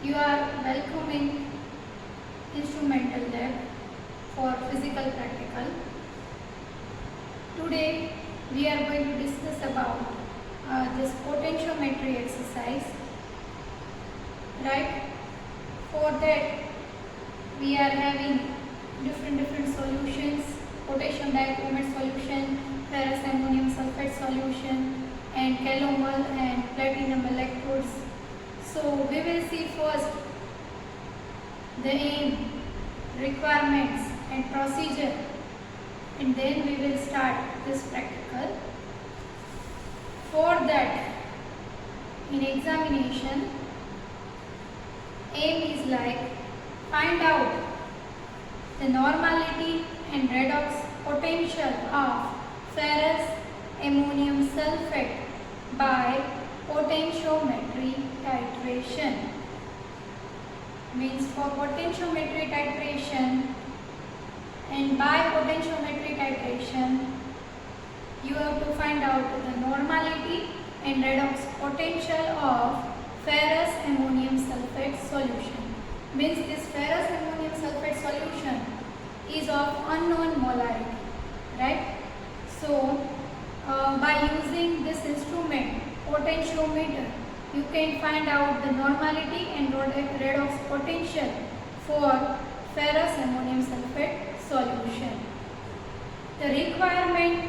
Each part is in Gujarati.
You are welcome in instrumental lab for physical practical. Today we are going to discuss about this potentiometry exercise. Right? For that we are having different solutions: potassium dichromate solution, ferrous ammonium sulfate solution, and calomel and platinum electrodes. So we will see first the aim, requirements and procedure, and then we will start this practical. For that, in examination, aim is like find out the normality and redox potential of ferrous ammonium sulfate by potentiometry titration. Means for potentiometry titration and by potentiometry titration you have to find out the normality and redox potential of ferrous ammonium sulfate solution. Means this ferrous ammonium sulfate solution is of unknown molarity, right? So by using this instrument, potentiometer, you can find out the normality and redox potential for ferrous ammonium sulfate solution. The requirement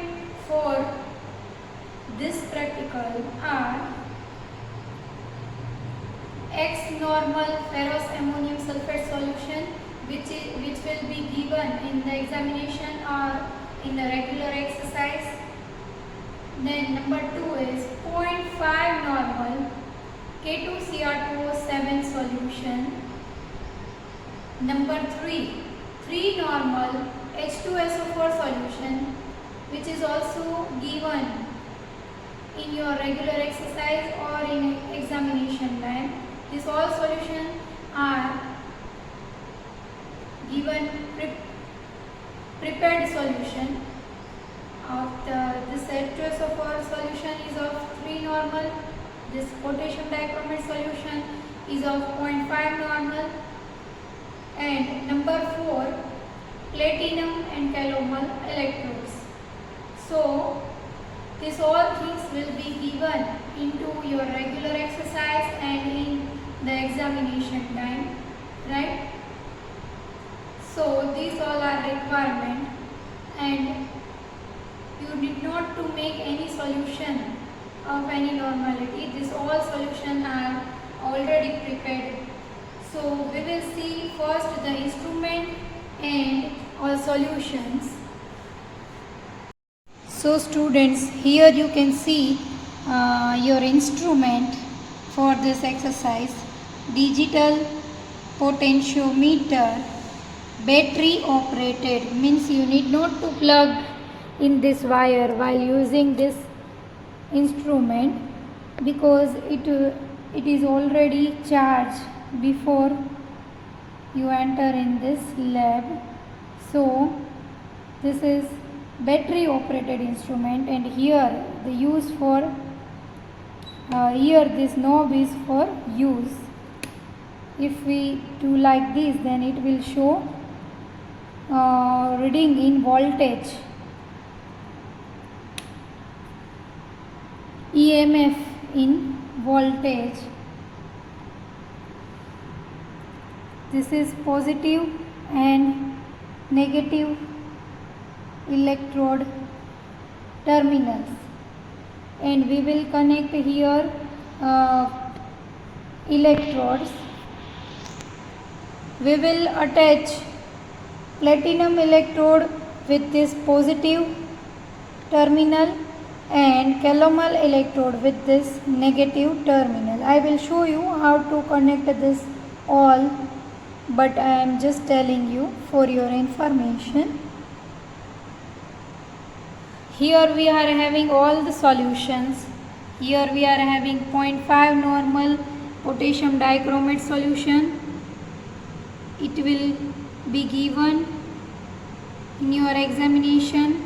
for this practical are X normal ferrous ammonium sulfate solution which will be given in the examination or in the regular exercise. Then number 2 is 0.5 normal K2Cr2O7 solution. Number 3 normal H2SO4 solution which is also given in your regular exercise or in examination time. These all solutions are given prepared solution. This H2SO4 solution is of 3 normal. This potassium dichromate solution is of 0.5 normal. And number 4, platinum and calomel electrodes. So these all things will be given into your regular exercise and in the examination time, right? So these all are requirement, and you need not to make any solution of any normality. These all solutions are already prepared. So we will see first the instrument and all solutions. So students, here you can see your instrument for this exercise: digital potentiometer, battery operated. Means you need not to plug in this wire while using this instrument because it is already charged before you enter in this lab. So this is battery operated instrument, and here the use for here this knob is for use. If we do like this, then it will show reading in voltage, EMF in voltage. This is positive and negative electrode terminals, and we will connect here electrodes. We will attach platinum electrode with this positive terminal and calomel electrode with this negative terminal. I will show you how to connect this all, but I am just telling you for your information. Here we are having all the solutions. Here we are having 0.5 normal potassium dichromate solution. It will be given in your examination.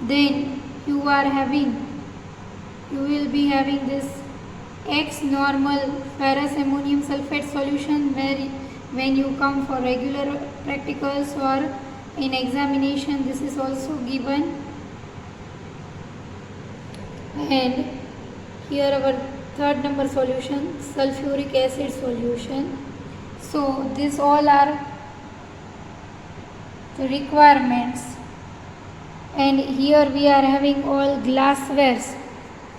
Then you will be having this X normal ferrous ammonium sulfate solution, where when you come for regular practicals or in examination, this is also given. And here our third number solution, sulfuric acid solution. So these all are the requirements, and here we are having all glasswares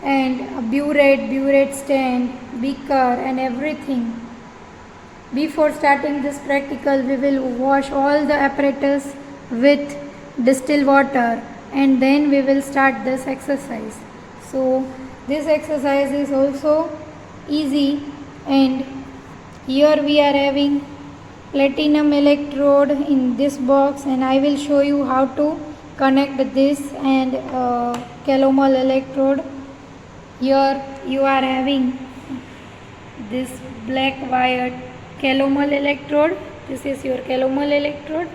and burette stand, beaker and everything. Before starting this practical, we will wash all the apparatus with distilled water and then we will start this exercise. So this exercise is also easy, and here we are having platinum electrode in this box, and I will show you how to connect this and calomel electrode. Here you are having this black wire calomel electrode. This is your calomel electrode,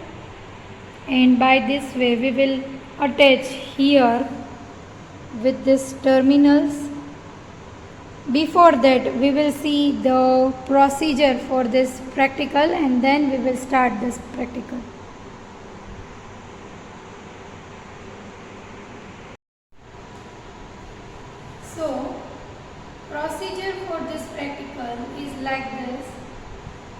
and by this way we will attach here with this terminals. Before that, we will see the procedure for this practical and then we will start this practical. So, procedure for this practical is like this.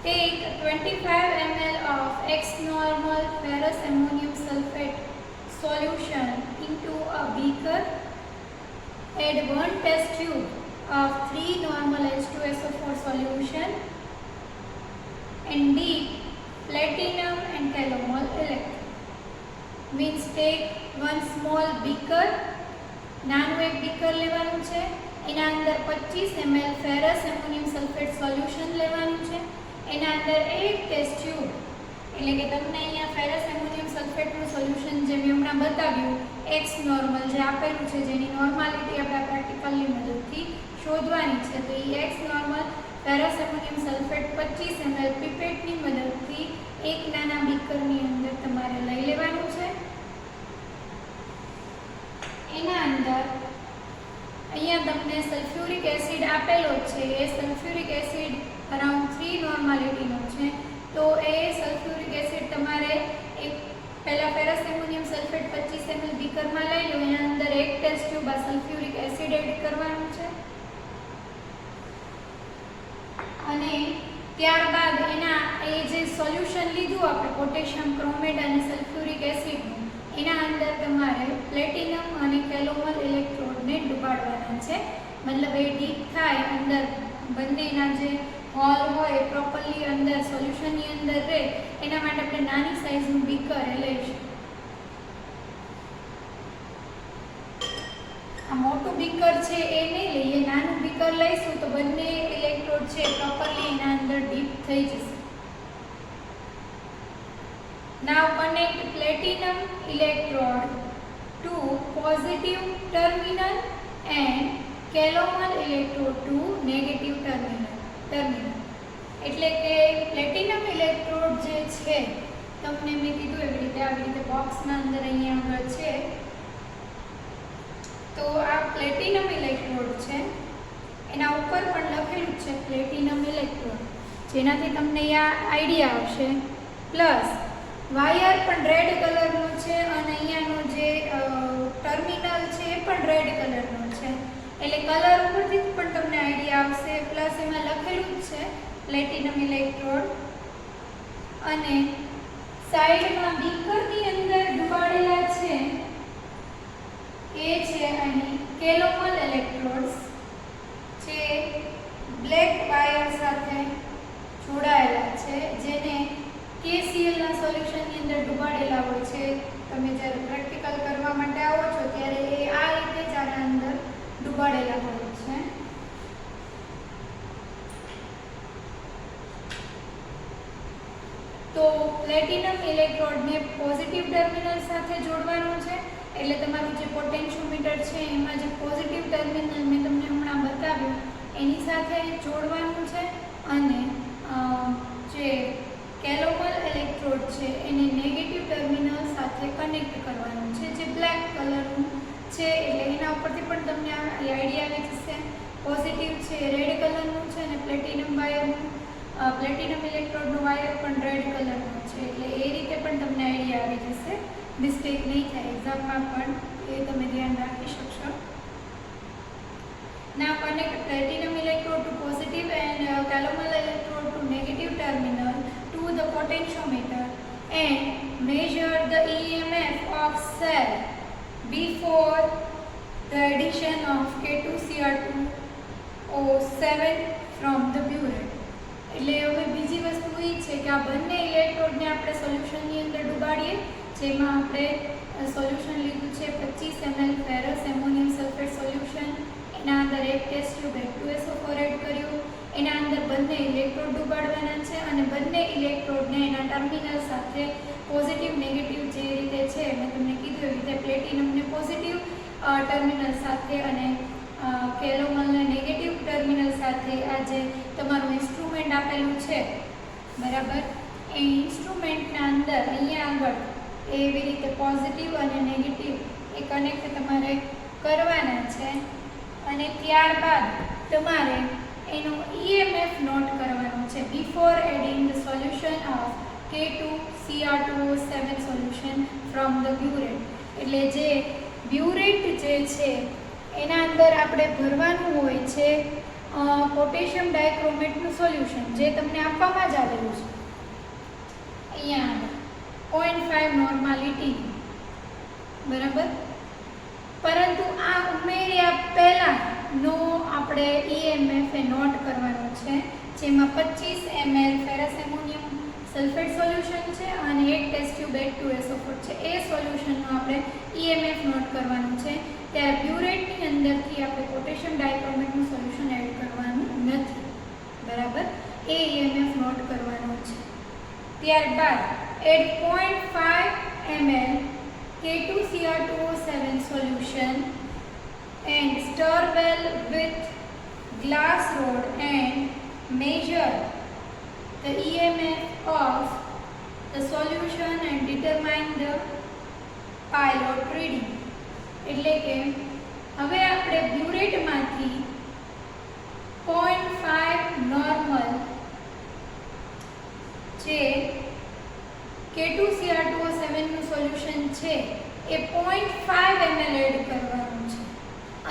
Take 25 ml of X normal ferrous ammonium sulfate solution into a beaker. Add 1 test tube of 3 normal H2SO4 solution and dip platinum and calomel electrode. Means take one small beaker, નાનું એક બીકર લેવાનું છે, એના અંદર 25 ml ferrous ammonium sulphate solution લેવાનું છે, એના અંદર એક ટેસ્ટ ટ્યુબ, એટલે કે તમને અહીંયા ફેરસ એમોનિયમ સલ્ફેટનું સોલ્યુશન જે મેં હમણાં બતાવ્યું એક્સ નોર્મલ જે આપેલું છે, જેની નોર્માલિટી આપણે પ્રેક્ટિકલની મદદથી શોધવાની છે, તો એ X normal ferrous ammonium sulphate 25 ml પીપેટની મદદથી એક નાના બીકરની અંદર તમારે લઈ લેવાનું છે. એના અંદર અહીંયા તમને સલ્ફ્યુરિક એસિડ આપેલો છે, એ સલ્ફ્યુરિક એસિડ અરાઉન્ડ 3 નોર્માલિટીનો છે, તો એ સલ્ફ્યુરિક એસિડ તમારે એક પહેલા ફેરસ એમોનિયમ સલ્ફેટ 25 ml બીકરમાં લઈ લો, એના અંદર એક ટેસ્ટ ટ્યુબ આ સલ્ફ્યુરિક એસિડ એડ કરવાનું છે, અને ત્યારબાદ એના એ જે સોલ્યુશન લીધું આપણે પોટેશિયમ ક્રોમેટ અને સલ્ફ્યુરિક એસિડનું, એના અંદર તમારે પ્લેટિનમ અને કેલોમલ ઇલેક્ટ્રોડને ડુબાડવાના છે, મતલબ એ ડીપ થાય અંદર, બંનેના જે હોલ હોય એ પ્રોપરલી અંદર સોલ્યુશનની અંદર રહે, એના માટે આપણે નાની સાઇઝનું બીકર લઈશું. આ મોટું બીકર છે એ નહીં લઈએ, નાનું બીકર લઈશું તો બંને ઇલેક્ટ્રોડ છે પ્રોપરલી એના અંદર ડીપ થઈ જશે. Now connect platinum electrode to positive terminal and calomel electrode to negative terminal. એટલે કે પ્લેટિનમ ઇલેક્ટ્રોડ જે છે, તમને મેં કીધું એવી રીતે બોક્સના અંદર અહીંયા આગળ છે, તો આ પ્લેટિનમ ઇલેક્ટ્રોડ છે, એના ઉપર પણ લખેલું છે પ્લેટિનમ ઇલેક્ટ્રોડ, જેનાથી તમને આ આઈડિયા આવશે. પ્લસ વાયર પણ રેડ કલરનો છે અને અહીંયાનો જે ટર્મિનલ છે એ પણ રેડ કલરનો છે, એટલે કલર ઉપરથી પણ તમને આઈડિયા આવશે. પ્લસ એમાં લખેલું જ છે પ્લેટિનમ ઇલેક્ટ્રોડ, અને સાઈડમાં બીકરની અંદર ડુબાડેલા છે એ છે અહીં કેલોમલ ઇલેક્ટ્રોડ્સ, જે બ્લેક વાયર સાથે જોડાયેલા છે, જેને KCl ના સોલ્યુશનની અંદર ડુબાડેલા હોય છે. તમે જ્યારે પ્રેક્ટિકલ કરવા માટે આવો છો ત્યારે એ આ રીતે જ આના અંદર ડુબાડેલા હોય છે. તો પ્લેટિનમ ઇલેક્ટ્રોડને પોઝિટિવ ટર્મિનલ સાથે જોડવાનું છે, એટલે તમારું જે પોટેન્શિયોમીટર છે એમાં જે પોઝિટિવ ટર્મિનલ મેં તમને હમણાં બતાવ્યું એની સાથે જોડવાનું છે, અને જે કેલોમલ ઇલેક્ટ્રોડ છે એને નેગેટિવ ટર્મિનલ સાથે કનેક્ટ કરવાનું છે, જે બ્લેક કલરનું છે, એટલે એના ઉપરથી પણ તમને આઈડિયા આવી જશે. પોઝિટિવ છે રેડ વાયરનું પ્લેટિનમ ઇલેક્ટ્રોડનો વાયર પણ રેડ કલરનો છે, એટલે એ રીતે પણ તમને આઈડિયા આવી જશે, મિસ્ટેક નહીં થાય એક્ઝામમાં પણ, એ તમે ધ્યાન રાખી શકશો. Now connect platinum electrode to positive and calomel electrode to negative terminal to the potentiometer and measure the EMF of cell before the addition of K2Cr2O7 from the burette. એટલે હવે બીજી વસ્તુ એ છે કે આ બંને ઇલેક્ટ્રોડને આપણે સોલ્યુશનની અંદર ડુબાડીએ, જેમાં આપણે સોલ્યુશન લીધું છે 25 ml ferrous ammonium sulphate solution, એના અંદર એક ટેસ્ટ ટ્યુબ H2SO4 એડ કર્યું, એના અંદર બંને ઇલેક્ટ્રોડ ડુબાડવાના છે અને બંને ઇલેક્ટ્રોડને એના ટર્મિનલ સાથે પોઝિટિવ નેગેટિવ જે રીતે છે મેં તમને કીધું એવી રીતે પ્લેટિનમને પોઝિટિવ ટર્મિનલ સાથે અને કેલોમલને નેગેટિવ ટર્મિનલ સાથે આ જે તમારું ઇન્સ્ટ્રુમેન્ટ આપેલું છે બરાબર, એ ઇન્સ્ટ્રુમેન્ટના અંદર અહીંયા આગળ એવી રીતે પોઝિટિવ અને નેગેટિવ એ કનેક્ટ તમારે કરવાના છે અને ત્યારબાદ તમારે એનો EMF નોટ કરવાનો છે before adding the solution of K2Cr2O7 solution from the burette. એટલે જે બ્યુરેટ જે છે એના અંદર આપણે ભરવાનું હોય છે પોટેશિયમ ડાયક્રોમેટનું સોલ્યુશન, જે તમને આપવામાં જ આવેલું છે અહીંયા આગળ 0.5 નોર્માલિટી બરાબર. પરંતુ આ ઉમેર્યા પહેલાંનો આપણે EMF એ નોટ કરવાનો છે, જેમાં 25 ml ferrous ammonium sulphate solution છે અને એક ટેસ્ટ ટ્યુબ H2SO4 છે, એ સોલ્યુશનનો આપણે EMF નોટ કરવાનું છે. ત્યારે બ્યુરેટની અંદરથી આપણે પોટેશિયમ ડાયક્રોમેટનું સોલ્યુશન એડ કરવાનું નથી બરાબર, એ EMF નોટ કરવાનો છે. ત્યારબાદ add 0.5 ml K2Cr2O7 solution and stir well with glass rod and measure the EMF of the solution and determine the pilot reading. એટલે કે હવે આપણે બ્યુરેટમાંથી 0.5 નોર્મલ જે K2Cr2O7 નું સોલ્યુશન છે એ 0.5 ml એડ કરવાનું છે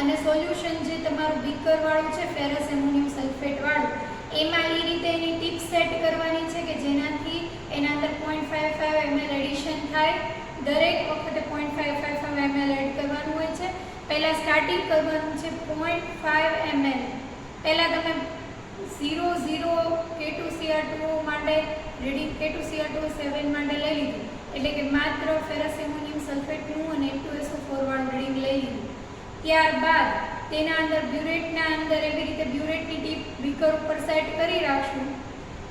અને સોલ્યુશન જે તમારું બીકર વાળું છે ફેરસ એમોનિયમ સલ્ફેટ વાળું, એમાં એ રીતે એની ટીપ સેટ કરવાની છે કે જેનાથી એના અંદર 0.55 ml એડિશન થાય. દરેક વખતે 0.555 ml એડ કરવાનું હોય છે. પહેલાં સ્ટાર્ટિંગ કરવાનું છે 0.5 ml. પહેલાં તમે 0 K2Cr2O માટે રીડિંગ K2Cr2O7 માટે લઈ લીધું, એટલે કે માત્ર ફેરસ એમોનિયમ સલ્ફેટનું અને H2SO4 વાળું રીડિંગ લઈ લીધું. ત્યારબાદ તેના અંદર બ્યુરેટના અંદર એવી રીતે બ્યુરેટની ટીપ બીકર ઉપર સેટ કરી રાખશું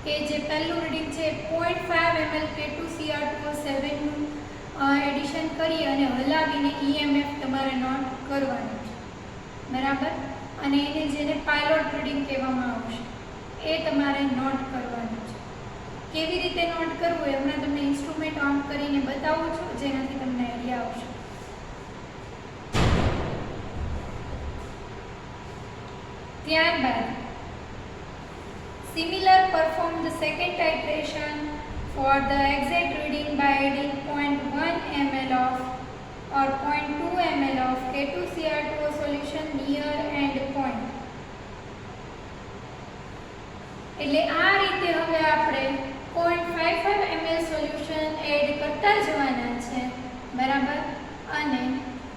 કે જે પહેલું રીડિંગ છે 0.5 ml K2Cr2O7નું એડિશન કરી અને હલાવીને EMF તમારે નોટ કરવાનું છે બરાબર. અને એને જેને પાયલોટ રીડિંગ કહેવામાં આવશે એ તમારે નોટ કરવાનું છે. કેવી રીતે નોટ કરવું એ હમણાં તમને ઇન્સ્ટ્રુમેન્ટ ઓન કરીને બતાવું છું, જેનાથી તમને આઈડિયા આવશે. ત્યારબાદ similar perform the second titration for the exact reading by adding 0.1 ml of or 0.2 ml of K2Cr2O solution near end point. એટલે આ રીતે હવે આપણે 0.55 ml સોલ્યુશન એડ કરતા જવાના છે બરાબર, અને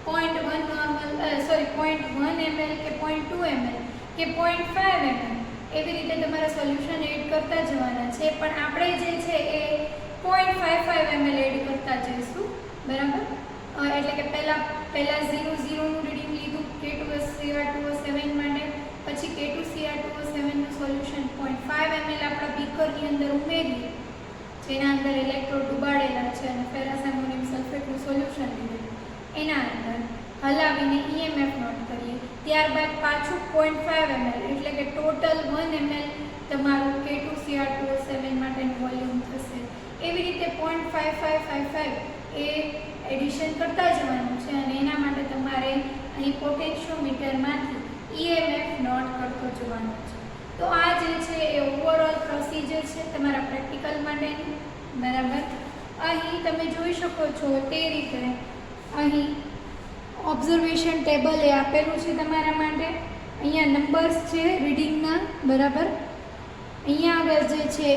0.1 ml કે 0.2 ml કે 0.5 ml એવી રીતે તમારે સોલ્યુશન એડ કરતા જવાના છે. પણ આપણે જે છે એ 0.55 ml એડ કરતા જઈશું બરાબર. એટલે કે પહેલાં 0 નું રીડિંગ લીધું K2Cr2O7 માટે, પછી K2Cr2O7 નું સોલ્યુશન 0.5 ml આપણા બીકરની અંદર ઉમેરીએ, જેના અંદર ઇલેક્ટ્રોડ ડુબાડેલા છે અને ફેરસ એમોનિયમ સલ્ફેટનું સોલ્યુશન લીધું, એના અંદર હલાવીને EMF નોટ કરીએ. ત્યારબાદ પાછું 0.5 ml એટલે કે ટોટલ 1 ml તમારું K2Cr2O7 માટેનું વોલ્યુમ થશે. એવી રીતે 0.5555 એ એડિશન કરતા જવાનું છે અને એના માટે તમારે અહીં પોટેન્શિયોમીટરમાંથી EMF નોટ કરતો જવાનું છે. તો આ જે છે એ ઓવરઓલ પ્રોસિજર છે તમારા પ્રેક્ટિકલ માટેની, બરાબર. અહીં તમે જોઈ શકો છો તે રીતે અહીં ઓબ્ઝર્વેશન ટેબલ એ આપેલું છે તમારા માટે. અહીંયા નંબર્સ છે રીડિંગના, બરાબર. અહીંયા આગળ જે છે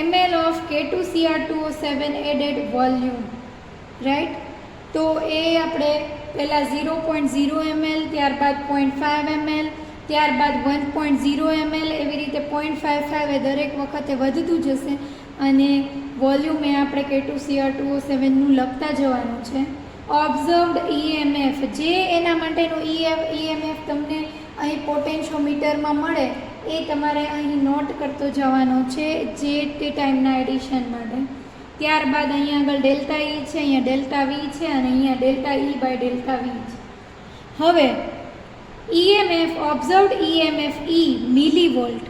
ml of K2Cr2O7 added volume, right. તો એ આપણે પહેલાં 0.0 ml, ત્યારબાદ 0.5 ml, ત્યારબાદ 1.0 ml, એવી રીતે 0.55 એ દરેક વખતે વધતું જશે અને વોલ્યુમ એ આપણે K2Cr2O7નું લખતા જવાનું છે. ઓબ્ઝર્વડ EMF, જે એના માટેનું EMF તમને અહીં પોટેન્શિયોમીટરમાં મળે એ તમારે અહીં નોટ કરતો જવાનો છે જે તે ટાઈમના એડિશન માટે. ત્યારબાદ અહીંયા આગળ ડેલ્ટા E છે, અહીંયા ડેલ્ટા V છે અને અહીંયા delta E by delta V છે. હવે EMF, observed EMF E millivolt.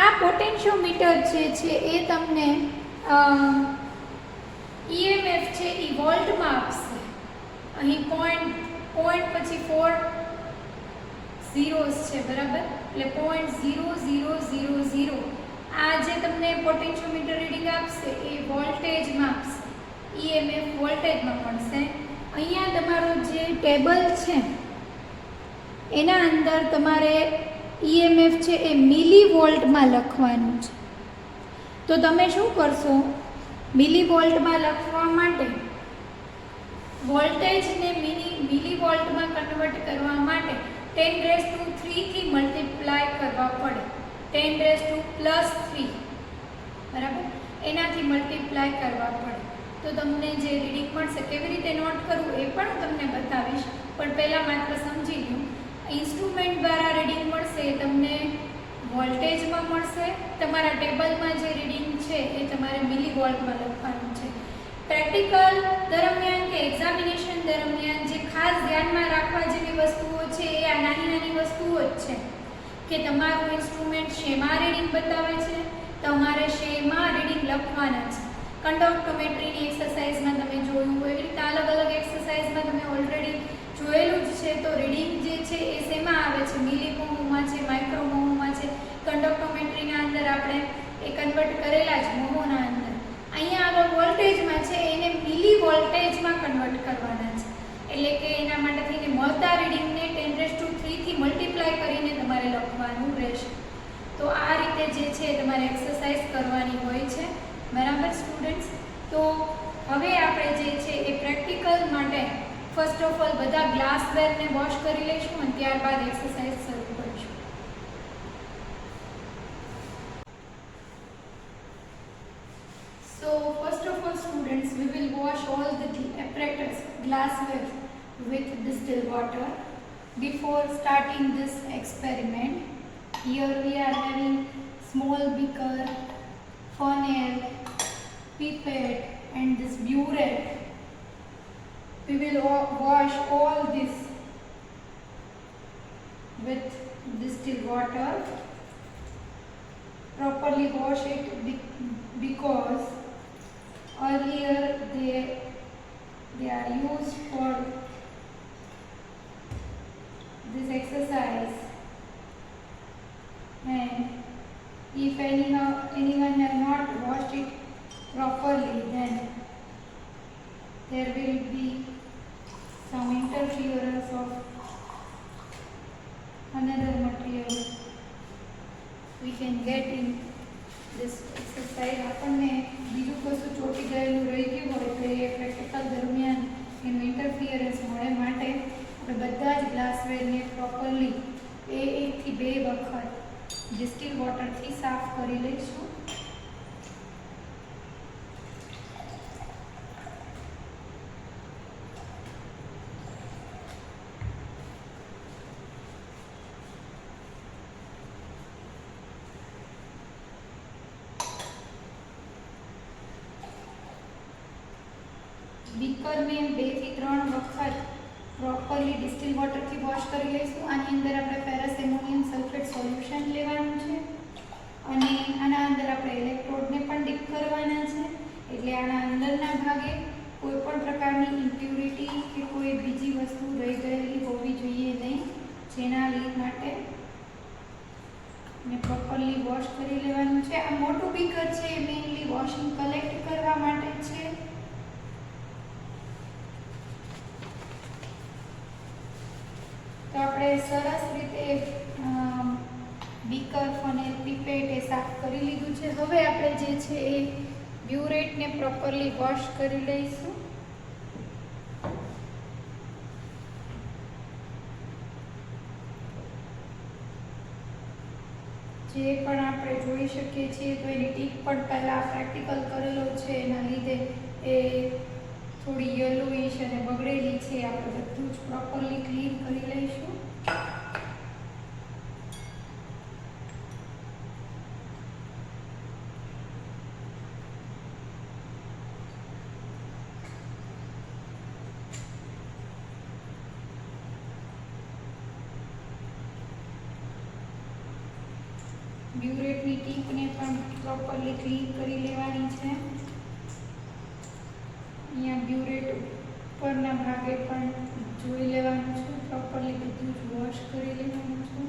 આ પોટેન્શિયોમીટર છે એ તમને EMF છે એ વોલ્ટમાં આપશે. અહીં પોઈન્ટ પછી 4 ઝીરોઝ છે, બરાબર. એટલે 0.0000 આ જે તમને પોટેન્શિયોમીટર રીડિંગ આપશે એ વોલ્ટેજમાં આપશે, EMF વોલ્ટેજમાં મળશે. અહીંયા તમારું જે ટેબલ છે એના અંદર તમારે EMF છે એ મિલીવોલ્ટમાં લખવાનું છે. તો તમે શું કરશો, મિલીવોલ્ટમાં લખવા માટે વોલ્ટેજને મિલીવોલ્ટમાં કન્વર્ટ કરવા માટે 10⁻³ થી મલ્ટીપ્લાય કરવા પડે. 10⁻+3, બરાબર, એનાથી મલ્ટીપ્લાય કરવા પડે. તો તમને જે રીડિંગ મળશે કેવી રીતે નોટ કરવું એ પણ હું તમને બતાવીશ, પણ પહેલાં માત્ર સમજી લો. ઇન્સ્ટ્રુમેન્ટ દ્વારા રીડિંગ મળશે એ તમને વોલ્ટેજમાં મળશે. તમારા ટેબલમાં જે રીડિંગ છે એ તમારે મિલીવોલ્ટમાં લખવાનું છે. પ્રેક્ટિકલ દરમિયાન કે એક્ઝામિનેશન દરમિયાન જે ખાસ ધ્યાનમાં રાખવા જેવી વસ્તુઓ છે એ આ નાની નાની વસ્તુઓ જ છે કે તમારું ઇન્સ્ટ્રુમેન્ટ શેમાં રીડિંગ બતાવે છે, તમારે શેમાં રીડિંગ લખવાના છે. કંડક્ટોમેટ્રીની એક્સરસાઇઝમાં તમે જોયું, એવી રીતે અલગ અલગ એક્સરસાઇઝમાં તમે ઓલરેડી જોયેલું જ છે. તો રીડિંગ જે છે એ શેમાં આવે છે, મિલીમોહમાં છે, માઇક્રોમોહમાં છે. કંડક્ટોમેટ્રીના અંદર આપણે એ કન્વર્ટ કરેલા છે મોહોના અંદર. અહીંયા આગળ વોલ્ટેજમાં છે એને મિલી વોલ્ટેજમાં કન્વર્ટ કરવાના છે. એટલે કે એના માટે થઈને મળતા રીડિંગને 10⁻³ થી મલ્ટીપ્લાય કરીને તમારે લખવાનું રહેશે. તો આ રીતે જે છે તમારે એક્સરસાઇઝ કરવાની હોય છે, બરાબર સ્ટુડન્ટ્સ. તો હવે આપણે જે છે એ પ્રેક્ટિકલ માટે ફર્સ્ટ ઓફ ઓલ બધા ગ્લાસવેરને વોશ કરી લઈશું અને ત્યારબાદ એક્સરસાઇઝ શરૂ કરીશું. So first of all students, we will wash all the apparatus, glassware with distilled water before starting this experiment. Here we are having small beaker, funnel, pipette and this burette. We will wash all this with distilled water. Properly wash it because earlier they are used for this exercise, and if anyone have not washed it properly, then there will be some interference of another material we can get in this exercise. આપણને બીજું કશું ચોટી ગયેલું રહી ગયું હોય તો એ પ્રેક્ટિકલ દરમિયાન એનું ઇન્ટરફિયરન્સ મળે માટે આપણે બધા જ ગ્લાસવેરને પ્રોપરલી 1 થી 2 વખત ડિસ્ટિલ વોટરથી સાફ કરી લઈશું. બીકરને 2 થી 3 વખત પ્રોપરલી ડિસ્ટિલ વોટરથી વોશ કરી લઈશું. આની અંદર આપણે ફેરસ એમોનિયમ સલ્ફેટ સોલ્યુશન લેવાનું છે અને આના અંદર આપણે ઇલેક્ટ્રોડને પણ ડીપ કરવાના છે. એટલે આના અંદરના ભાગે કોઈ પણ પ્રકારની ઇમ્પ્યુરિટી કે કોઈ બીજી વસ્તુ રહી જેના લીધ માટે ને પ્રોપરલી વોશ કરી લેવાનું છે. આ મોટું બીકર છે એ મેઇનલી વોશિંગ કલેક્ટ કરવા માટે છે. તો આપણે સરસ રીતે બીકર, ફનેલ, પીપેટ એ સાફ કરી લીધું છે. હવે આપણે જે છે એ બ્યુરેટને પ્રોપરલી વોશ કરી લઈશું. જે પણ આપણે જોઈ શકીએ છીએ તો એની ટીપ પણ પહેલાં પ્રેક્ટિકલ કરેલો છે, એના લીધે એ થોડી યલોઈશ અને બગડેલી છે. આપણે બધું જ પ્રોપરલી ક્લીન કરી લઈશું. બ્યુરેટની ટીપને પણ પ્રોપરલી ક્લીન કરી લેવાની છે. અહીંયા બ્યુરેટ ઉપરના ભાગે પણ જોઈ લેવાનું છે. પ્રોપરલી બધું જ વોશ કરી લેવાનું છે.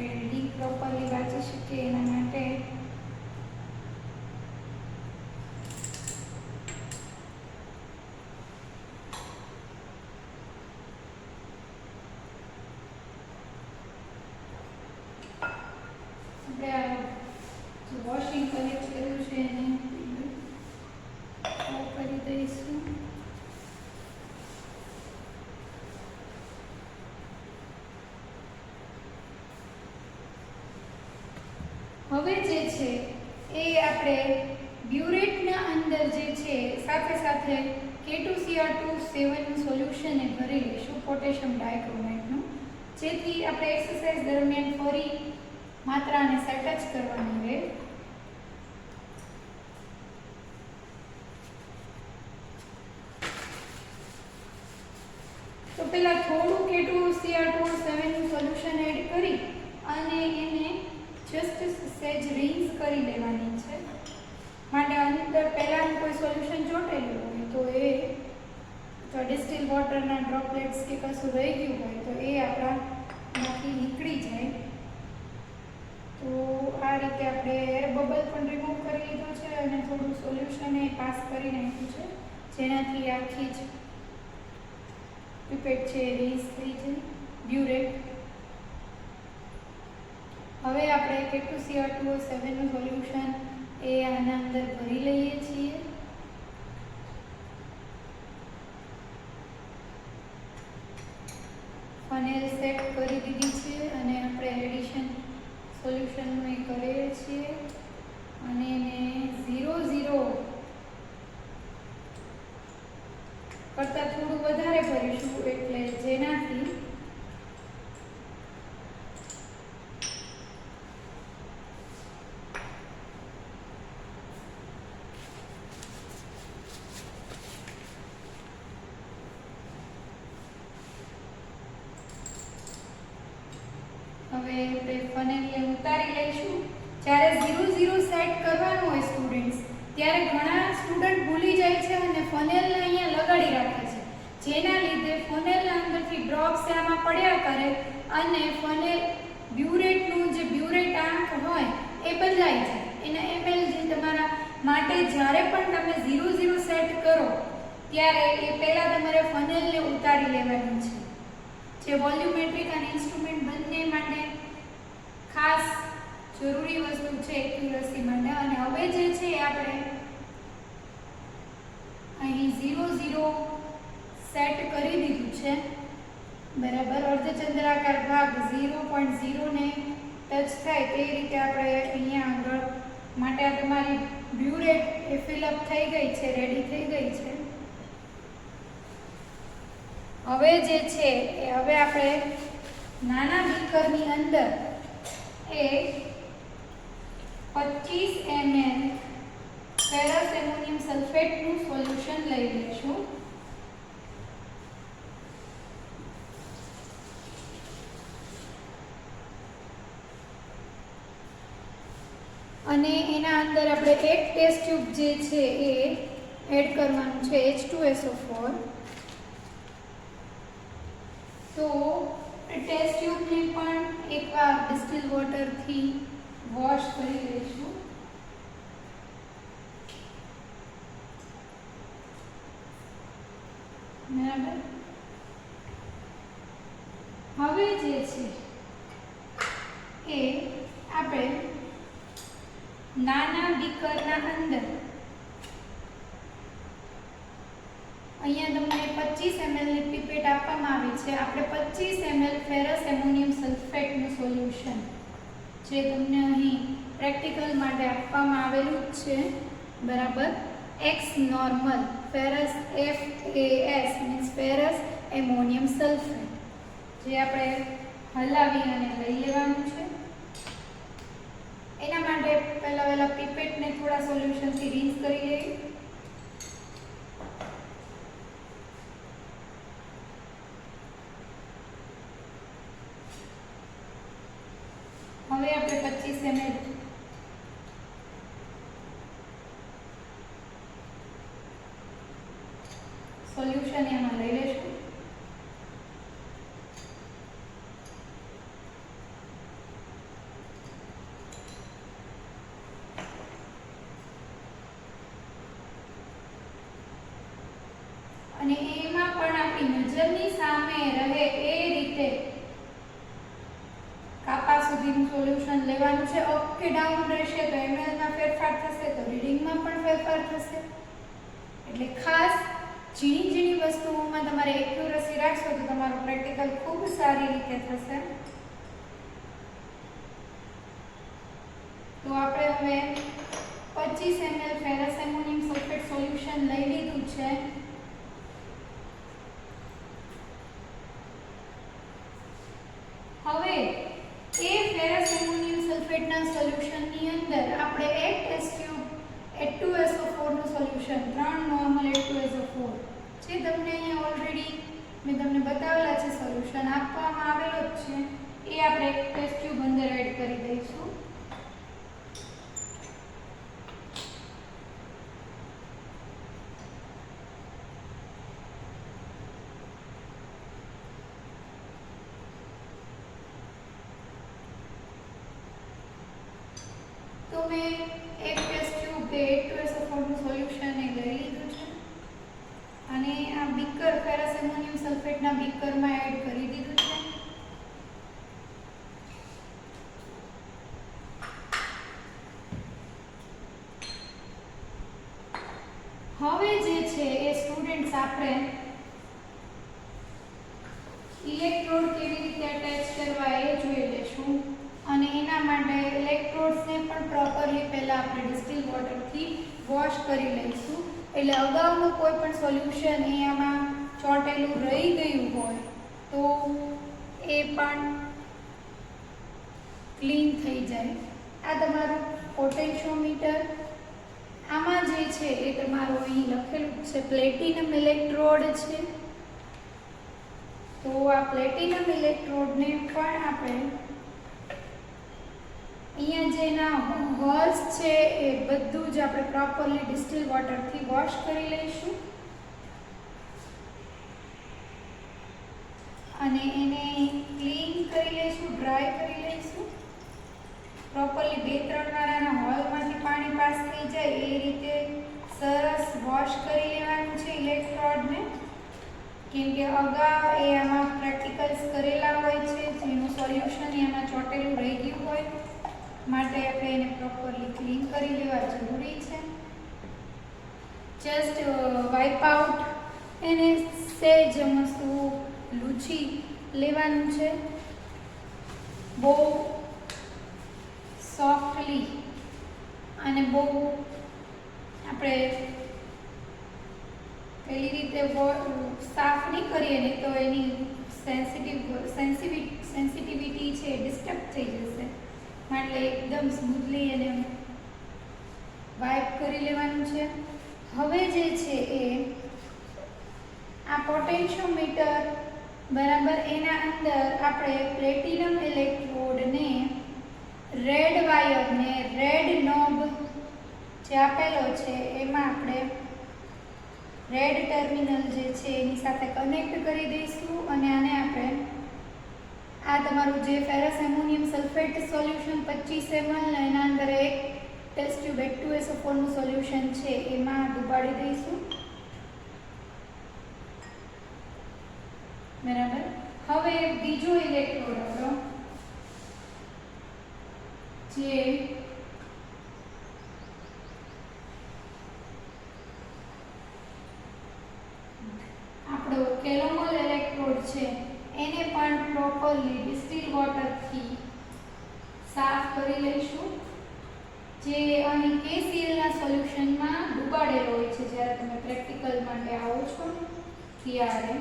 રેડી પ્રોપરલી વાંચી શકીએ એના માટે વોશિંગ કલેક્ટ કર્યું છે એને ઓફ કરી દઈશું. હવે જે છે એ આપણે બ્યુરેટના અંદર જે છે સાથે સાથે K2Cr2 સોલ્યુશન એ ભરી લઈશું, પોટેશિયમ ડાયક્રોમેટનું, જેથી આપણે એક્સરસાઇઝ દરમિયાન ફરી માત્રાને સેટ જ કરવાની રહે. તો પહેલા થોડું K2Cr2 સોલ્યુશન એડ કરી અને એને જસ્ટ સેજ રિન્સ કરી લેવાની છે. માટે અંદર પહેલાંનું કોઈ સોલ્યુશન ચોંટેલું હોય તો એ ડિસ્ટિલ વોટરના ડ્રોપલેટ્સ કે કશું રહી ગયું હોય તો એ આપણામાંથી નીકળી જાય. તો આ રીતે આપણે એર બબલ પણ રિમૂવ કરી લીધો છે અને થોડું સોલ્યુશન એ પાસ કરી નાખ્યું છે, જેનાથી આખી જ પીપેટ છે રીસ થઈ જાય બ્યુરેટ. હવે આપણે K2Cr2 સોલ્યુશન એ આના અંદર ભરી લઈએ છીએ. ફનેલ સેટ કરી દીધી છે અને આપણે એડિશન સોલ્યુશનનું એ કરીએ છીએ અને એને 0,0 કરતાં થોડું વધારે ભરીશું, એટલે જેનાથી હવે આપણે ફનેલને ઉતારી લઈશું. જ્યારે 0,0 સેટ કરવાનું હોય સ્ટુડન્ટ્સ, ત્યારે ઘણા સ્ટુડન્ટ ભૂલી જાય છે અને ફનેલને અહીંયા લગાડી રાખે છે, જેના લીધે ફનેલના અંદરથી ડ્રોપ્સ આમાં પડ્યા કરે અને ફનેલ બ્યુરેટનું જે બ્યુરેટ આંક હોય એ બદલાઈ જાય. એના ml જે તમારા માટે જ્યારે પણ તમે 0,0 સેટ કરો ત્યારે એ પહેલાં તમારે ફનેલને ઉતારી લેવાની છે, જે વોલ્યુમેટ્રિક અને ઇન્સ્ટ્રુમેન્ટ બંને માટે ખાસ જરૂરી વસ્તુ છે એક્યુરસી માટે. અને હવે જે છે આપણે અહીં 0,0 સેટ કરી દીધું છે બરાબર. અર્ધચંદ્રાકાર ભાગ 0.0 ને ટચ થાય તે રીતે આપણે અહીંયા આગળ માટે આ તમારી બ્યુરેટ એ ફિલઅપ થઈ ગઈ છે, રેડી થઈ ગઈ છે. હવે જે છે એ હવે આપણે નાના બીકરની અંદર એ 25 ml ફેરસ એમોનિયમ સલ્ફેટનું સોલ્યુશન લઈ લઈશું. અને એના અંદર આપણે એક ટેસ્ટ ટ્યુબ જે છે એ એડ કરવાનું છે H2SO4. તો ટેસ્ટ ટ્યુબને પણ એકવાર ડિસ્ટિલ વોટરથી વોશ કરી લઈશું. બરાબર. હવે જે છે એ આપણે નાના બીકરના અંદર અહીંયા તમને 25 ml ની પીપેટ આપવામાં આવી છે. આપણે 25 ml ફેરસ એમોનિયમ સલ્ફેટનું સોલ્યુશન જે તમને અહીં પ્રેક્ટિકલ માટે આપવામાં આવેલું જ છે, બરાબર, x normal ferrous FAS means ferrous ammonium sulphate, જે આપણે હલાવી અને લઈ લેવાનું છે. એના માટે પહેલા પીપેટને થોડા સોલ્યુશનથી રિન્સ કરી લઈએ. હવે આપણે 25 ml સોલ્યુશન એમાં લઈ લેશું. અને એમાં પણ આપણી નજરની સામે રહે એ રીતે કાપા સુધીનું સોલ્યુશન લેવાનું છે. અપ કે ડાઉન રહેશે તો ml માં ફેરફાર થશે, તો રીડિંગમાં પણ ફેરફાર થશે. એટલે ખાસ ઝીણી ઝીણી વસ્તુઓમાં તમારે એક્યુરસી રાખશો તો તમારું પ્રેક્ટિકલ ખૂબ સારી રીતે થશે. તો આપણે હવે 25 ml ferrous ammonium sulphate solution લઈ લીધું છે. હવે એ ફેરસ એમોનિયમ સલ્ફેટના સોલ્યુશનની અંદર આપણે એક ટેસ્ટ ટ્યુબ H2SO4 નું સોલ્યુશન 3 નોર્મલ H2SO4 જે તમને અહીંયા ઓલરેડી મેં તમને બતાવેલા છે, સોલ્યુશન આપવામાં આવેલો જ છે, એ આપણે એક ટેસ્ટ ટ્યુબ અંદર એડ કરી દઈશું. તો મેં એક ટેસ્ટ ટ્યુબ H2SO4 નું સોલ્યુશન એ લઈ લીધું છે અને આ બીકર ફેરસ એમોનિયમ સલ્ફેટના બીકરમાં એડ કરી દીધું છે. હવે જે છે એ સ્ટુડન્ટ્સ આપણે ઇલેક્ટ્રોડ કેવી રીતે અટેચ કરવા એ જોઈ લેશું. અને એના માટે ઇલેક્ટ્રોડ્સને પણ પ્રોપરલી પહેલા આપણે ડિસ્ટિલ વોટરથી વોશ કરી લઈશું. એટલે અગાઉનું કોઈ પણ સોલ્યુશન એ આમાં ચોંટેલું રહી ગયું હોય તો એ પણ ક્લીન થઈ જાય. આ તમારું પોટેન્શિયોમીટર. આમાં જે છે એ તમારું અહીં લખેલું છે પ્લેટિનમ ઇલેક્ટ્રોડ છે. તો આ પ્લેટિનમ ઇલેક્ટ્રોડને પણ આપણે અહીંયા જેના હોલ્સ છે એ બધું જ આપણે પ્રોપરલી ડિસ્ટિલ વોટરથી વોશ કરી લઈશું અને એને ક્લીન કરી લઈશું, ડ્રાય કરી લઈશું. પ્રોપરલી 2-3 વાર આના હોલમાંથી પાણી પાસ થઈ જાય એ રીતે સરસ વોશ કરી લેવાનું છે ઇલેક્ટ્રોડને. કેમ કે અગાઉ એ આમાં પ્રેક્ટિકલ્સ કરેલા હોય છે, જેનું સોલ્યુશન એમાં ચોટેલું રહી ગયું હોય, માટે આપણે એને પ્રોપરલી ક્લીન કરી લેવા જરૂરી છે. જસ્ટ વાઇપ આઉટ એને સહેજ મસ્તુ લૂછી લેવાનું છે, બહુ સોફ્ટલી અને બહુ આપણે પેલી રીતે સાફ નહીં કરીએ ને તો એની સેન્સિટિવિટી છે ડિસ્ટર્બ થઈ જશે. એટલે એકદમ સ્મૂથલી એને વાઇપ કરી લેવાનું છે. હવે જે છે એ આ પોટેન્શિયોમીટર બરાબર એના અંદર આપણે પ્લેટિનમ ઇલેક્ટ્રોડને રેડ વાયરને રેડ નોબ જે આપેલો છે એમાં આપણે રેડ ટર્મિનલ જે છે એની સાથે કનેક્ટ કરી દઈશું અને આને આપણે આ તમારું જે ferrous ammonium sulphate solution 25 ml ને એના અંદર એક ટેસ્ટ ટ્યુબ H2SO4 નું સોલ્યુશન છે એમાં ડુબાડી દઈશું. બરાબર. હવે બીજો ઇલેક્ટ્રોડ આપણો જે આપણો કેલોમલ ઇલેક્ટ્રોડ છે એને પણ પ્રોપરલી ડિસ્ટિલ વોટરથી સાફ કરી લઈશું. જે અહીં KClના સોલ્યુશનમાં ડુબાડેલો હોય છે જ્યારે તમે પ્રેક્ટિકલ માટે આવો છો ત્યારે,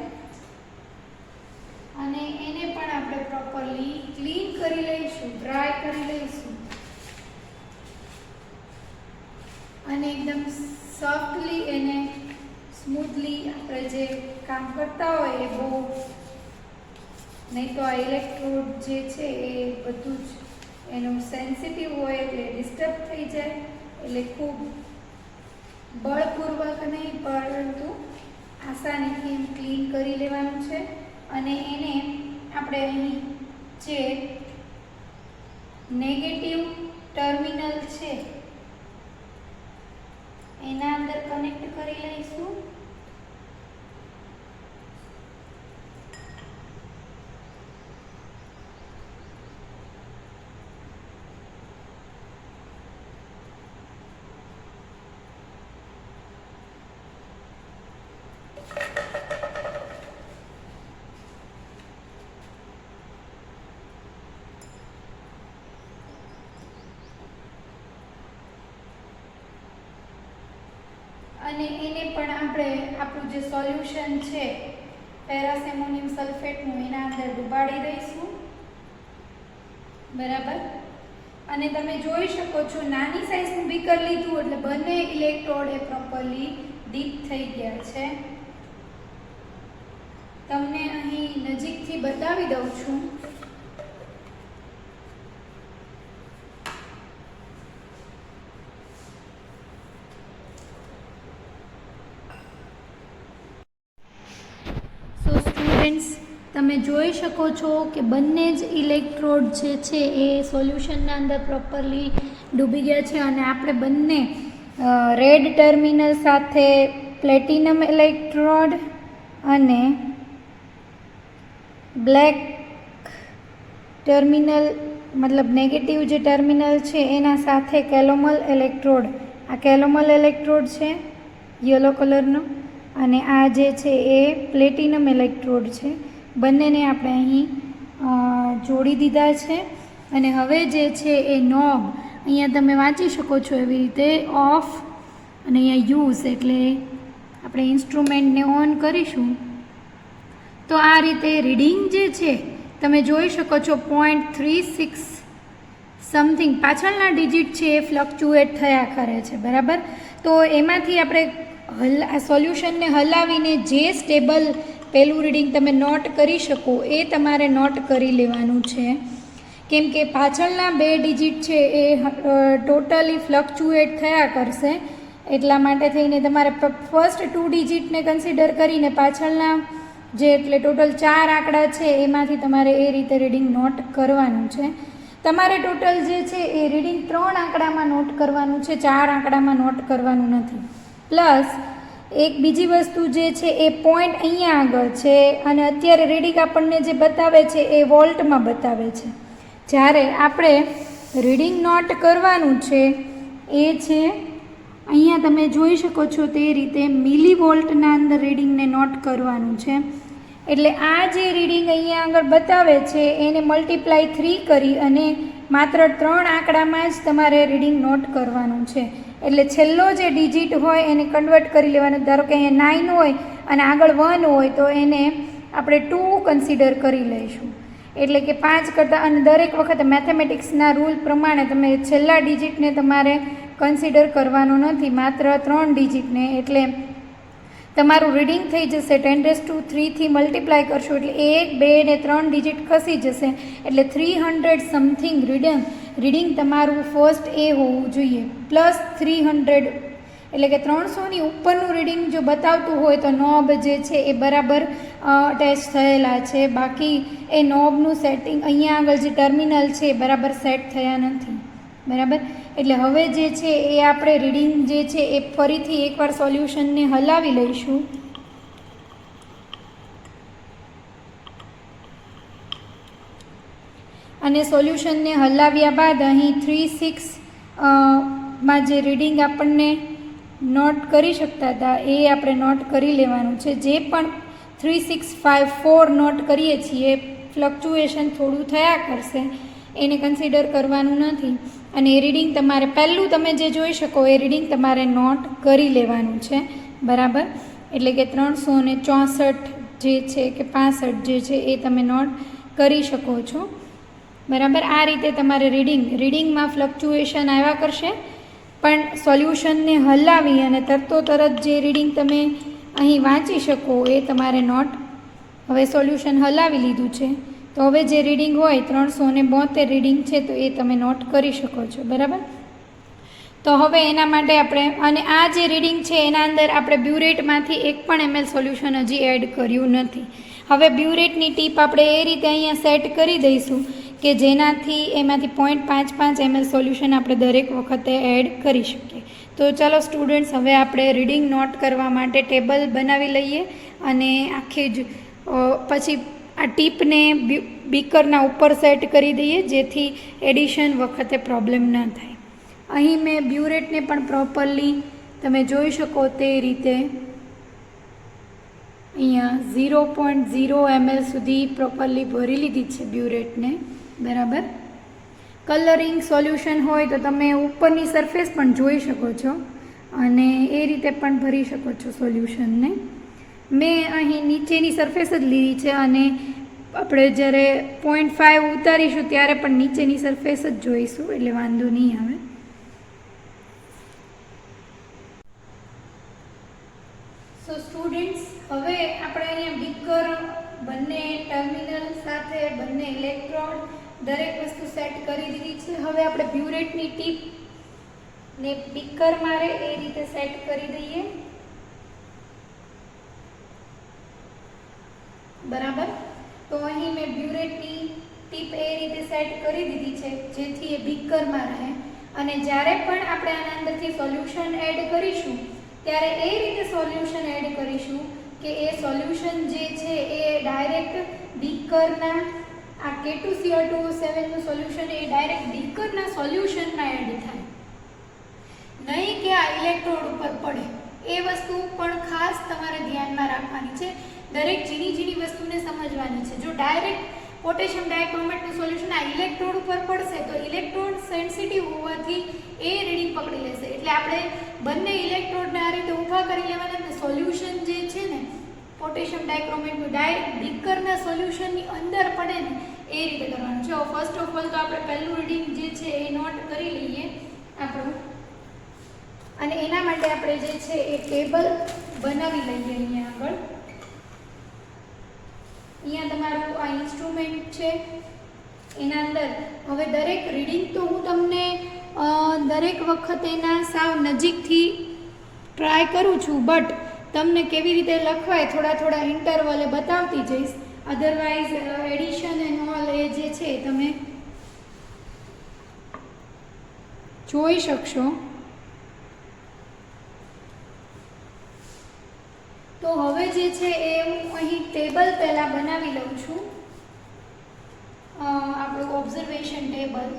અને એને પણ આપણે પ્રોપરલી ક્લીન કરી લઈશું, ડ્રાય કરી લઈશું અને એકદમ સોફ્ટલી એને સ્મૂથલી આપણે જે કામ કરતા હોય એ બહુ, નહીં તો આ ઇલેક્ટ્રોડ જે છે એ બધું જ એનું સેન્સિટિવ હોય એટલે ડિસ્ટર્બ થઈ જાય, એટલે ખૂબ બળપૂર્વક નહીં પરંતુ આસાનીથી એમ ક્લીન કરી લેવાનું છે. અને એને આપણે અહીં જે નેગેટિવ ટર્મિનલ છે એના અંદર કનેક્ટ કરી લઈશું. અને એને પણ આપણે આપણું જે સોલ્યુશન છે ફેરસ એમોનિયમ સલ્ફેટનું એના અંદર ડુબાડી દઈશું. બરાબર. અને તમે જોઈ શકો છો નાની સાઈઝનું બીકર લીધું એટલે બંને ઇલેક્ટ્રોડ એ પ્રોપરલી ડીપ થઈ ગયા છે. તમને અહીં નજીકથી બતાવી દઉં છું. તમે જોઈ શકો છો કે બંને જ ઇલેક્ટ્રોડ જે છે એ સોલ્યુશનના અંદર પ્રોપરલી ડૂબી ગયા છે અને આપણે બંને રેડ ટર્મિનલ સાથે પ્લેટિનમ ઇલેક્ટ્રોડ અને બ્લેક ટર્મિનલ મતલબ નેગેટિવ જે ટર્મિનલ છે એના સાથે કેલોમલ ઇલેક્ટ્રોડ, આ કેલોમલ ઇલેક્ટ્રોડ છે યલો કલરનો અને આ જે છે એ પ્લેટિનમ ઇલેક્ટ્રોડ છે. બંનેને આપણે અહીં જોડી દીધા છે અને હવે જે છે એ નોબ અહીંયા તમે વાંચી શકો છો એવી રીતે ઓફ અને અહીંયા યુઝ એટલે આપણે ઇન્સ્ટ્રુમેન્ટને ઓન કરીશું તો આ રીતે રીડિંગ જે છે તમે જોઈ શકો છો 0.36 સમથિંગ પાછળના ડિજિટ છે એ ફ્લક્ચ્યુએટ થયા કરે છે. બરાબર. તો એમાંથી આપણે સોલ્યુશનને હલાવીને જે સ્ટેબલ પહેલું રીડિંગ તમે નોટ કરી શકો એ તમારે નોટ કરી લેવાનું છે, કેમ કે પાછળના બે ડિજિટ છે એ ટોટલી ફ્લક્ચ્યુએટ થયા કરશે. એટલા માટે થઈને તમારે ફર્સ્ટ 2 ડિજિટને કન્સિડર કરીને પાછળના જે એટલે ટોટલ 4 આંકડા છે એમાંથી તમારે એ રીતે રીડિંગ નોટ કરવાનું છે. તમારે ટોટલ જે છે એ રીડિંગ 3 આંકડામાં નોટ કરવાનું છે, 4 આંકડામાં નોટ કરવાનું નથી. પ્લસ એક બીજી વસ્તુ જે છે એ પોઈન્ટ અહીંયા આગળ છે અને અત્યારે રીડિંગ આપણને જે બતાવે છે એ વોલ્ટમાં બતાવે છે. જ્યારે આપણે રીડિંગ નોટ કરવાનું છે એ છે અહીંયા તમે જોઈ શકો છો તે રીતે મિલી વોલ્ટના અંદર રીડિંગને નોટ કરવાનું છે. એટલે આ જે રીડિંગ અહીંયા આગળ બતાવે છે એને મલ્ટીપ્લાય 3 કરી અને માત્ર 3 આંકડામાં જ તમારે રીડિંગ નોટ કરવાનું છે. એટલે છેલ્લો જે ડિજિટ હોય એને કન્વર્ટ કરી લેવાનું. ધારો કે અહીંયા 9 હોય અને આગળ 1 હોય તો એને આપણે 2 કન્સિડર કરી લઈશું. એટલે કે 5 કરતાં, અને દરેક વખતે મેથેમેટિક્સના રૂલ પ્રમાણે તમે છેલ્લા ડિજિટને તમારે કન્સિડર કરવાનો નથી, માત્ર 3 ડિજિટને. એટલે તમારું રીડિંગ થઈ જશે 10⁻³ થી મલ્ટીપ્લાય કરશો એટલે 1, 2 ને 3 ડિજિટ ખસી જશે, એટલે 300 સમથિંગ રીડિંગ તમારું ફર્સ્ટ એ હોવું જોઈએ, પ્લસ 300, એટલે કે 300ની ઉપરનું રીડિંગ જો બતાવતું હોય તો નોબ જે છે એ બરાબર અટેચ થયેલા છે, બાકી એ નોબનું સેટિંગ અહીંયા આગળ જે ટર્મિનલ છે એ બરાબર સેટ થયા નથી, બરાબર. એટલે હવે જે છે એ આપણે રીડિંગ જે છે એ ફરીથી એકવાર સોલ્યુશનને હલાવી લઈશું. અને સોલ્યુશનને હલાવ્યા બાદ અહીં 3, 6 માં જે રીડિંગ આપણને નોટ કરી શકતા હતા એ આપણે નોટ કરી લેવાનું છે. જે પણ 3, 6, 5, 4 નોટ કરીએ છીએ ફ્લક્ચ્યુએશન થોડું થયા કરશે, એને કન્સિડર કરવાનું નથી. અને એ રીડિંગ તમારે પહેલું તમે જે જોઈ શકો એ રીડિંગ તમારે નોટ કરી લેવાનું છે, બરાબર. એટલે કે 364 જે છે કે 65 જે છે એ તમે નોટ કરી શકો છો, બરાબર. આ રીતે તમારે રીડિંગમાં ફ્લક્ચ્યુએશન આવ્યા કરશે, પણ સોલ્યુશનને હલાવી અને તરત જે રીડિંગ તમે અહીં વાંચી શકો એ તમારે નોટ, હવે સોલ્યુશન હલાવી લીધું છે તો હવે જે રીડિંગ હોય 372 રીડિંગ છે તો એ તમે નોટ કરી શકો છો, બરાબર. તો હવે એના માટે આપણે, અને આ જે રીડિંગ છે એના અંદર આપણે બ્યુરેટમાંથી 1 ml સોલ્યુશન હજી એડ કર્યું નથી. હવે બ્યુરેટની ટીપ આપણે એ રીતે અહીંયા સેટ કરી દઈશું કે જેનાથી એમાંથી 0.55 ml સોલ્યુશન આપણે દરેક વખતે એડ કરી શકીએ. તો ચાલો સ્ટુડન્ટ્સ, હવે આપણે રીડિંગ નોટ કરવા માટે ટેબલ બનાવી લઈએ અને આખી જ પછી આ ટીપને બીકરના ઉપર સેટ કરી દઈએ જેથી એડિશન વખતે પ્રોબ્લેમ ન થાય. અહીં મેં બ્યુરેટને પણ પ્રોપરલી તમે જોઈ શકો તે રીતે અહીંયા 0.0 ml સુધી પ્રોપરલી ભરી લીધી છે બ્યુરેટને, બરાબર. કલરિંગ સોલ્યુશન હોય તો તમે ઉપરની સરફેસ પણ જોઈ શકો છો અને એ રીતે પણ ભરી શકો છો સોલ્યુશનને. મેં અહીં નીચેની સરફેસ જ લીધી છે અને આપણે જ્યારે 0.5 ઉતારીશું ત્યારે પણ નીચેની સરફેસ જ જોઈશું, એટલે વાંધો નહીં આવે. સો સ્ટુડન્ટ્સ, હવે આપણે અહીંયા બીકર, બંને ટર્મિનલ સાથે બંને ઇલેક્ટ્રોડ દરેક વસ્તુ સેટ કરી દીધી છે. હવે આપણે બ્યુરેટની ટીપ ને બીકર મારે એ રીતે સેટ કરી દઈએ, બરાબર. તો અહીં મેં બ્યુરેટની ટીપ એ રીતે સેટ કરી દીધી છે જેથી એ બીકરમાં રહે, અને જ્યારે પણ આપણે આના અંદરથી સોલ્યુશન એડ કરીશું ત્યારે એ રીતે સોલ્યુશન એડ કરીશું કે એ સોલ્યુશન જે છે એ ડાયરેક્ટ બીકરના આ K2Cl2O7નું સોલ્યુશન એ ડાયરેક્ટ બીકરના સોલ્યુશનમાં એડ થાય, નહીં કે આ ઇલેક્ટ્રોડ ઉપર પડે. એ વસ્તુ પણ ખાસ તમારે ધ્યાનમાં રાખવાની છે, દરેક ઝીણી વસ્તુને સમજવાની છે. જો ડાયરેક્ટ પોટેશિયમ ડાયક્રોમેટનું સોલ્યુશન આ ઇલેક્ટ્રોડ ઉપર પડશે તો ઇલેક્ટ્રોડ સેન્સિટિવ હોવાથી એ રીડિંગ પકડી લેશે, એટલે આપણે બંને ઇલેક્ટ્રોડને આ રીતે ઊભા કરી લેવાના અને સોલ્યુશન જે છે ને પોટેશિયમ ડાયક્રોમેટનું ડાયરેક્ટ બીકરના સોલ્યુશનની અંદર પડે ને એ રીતે કરવાનું છે. ફર્સ્ટ ઓફ ઓલ તો આપણે પહેલું રીડિંગ જે છે એ નોટ કરી લઈએ આપણું, અને એના માટે આપણે જે છે એ ટેબલ બનાવી લઈએ. અહીંયા આગળ અહીંયા તમારું આ ઇન્સ્ટ્રુમેન્ટ છે, એના અંદર હવે દરેક રીડિંગ તો હું તમને દરેક વખત એના સાવ નજીકથી ટ્રાય કરું છું, બટ તમને કેવી રીતે લખવાય થોડા ઇન્ટરવલે બતાવતી જઈશ. અધરવાઇઝ એડિશન એન્ડ ઓલ એ જે છે તમે જોઈ શકશો. તો હવે જે છે એ હું અહીં ટેબલ પહેલાં બનાવી લઉં છું, આપણું ઓબ્ઝર્વેશન ટેબલ.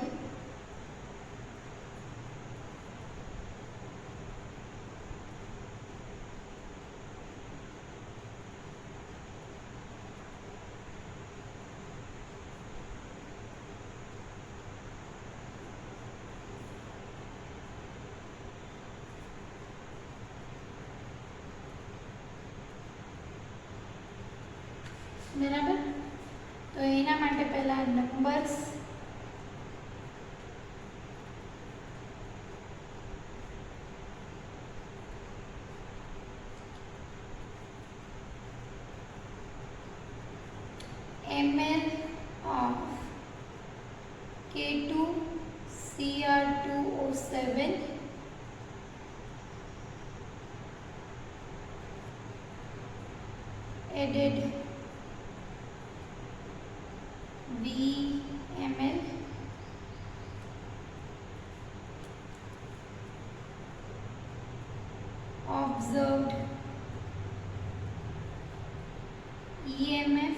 બરાબર. તો એના માટે પહેલા numbers K2Cr2O7 added VMl observed EMF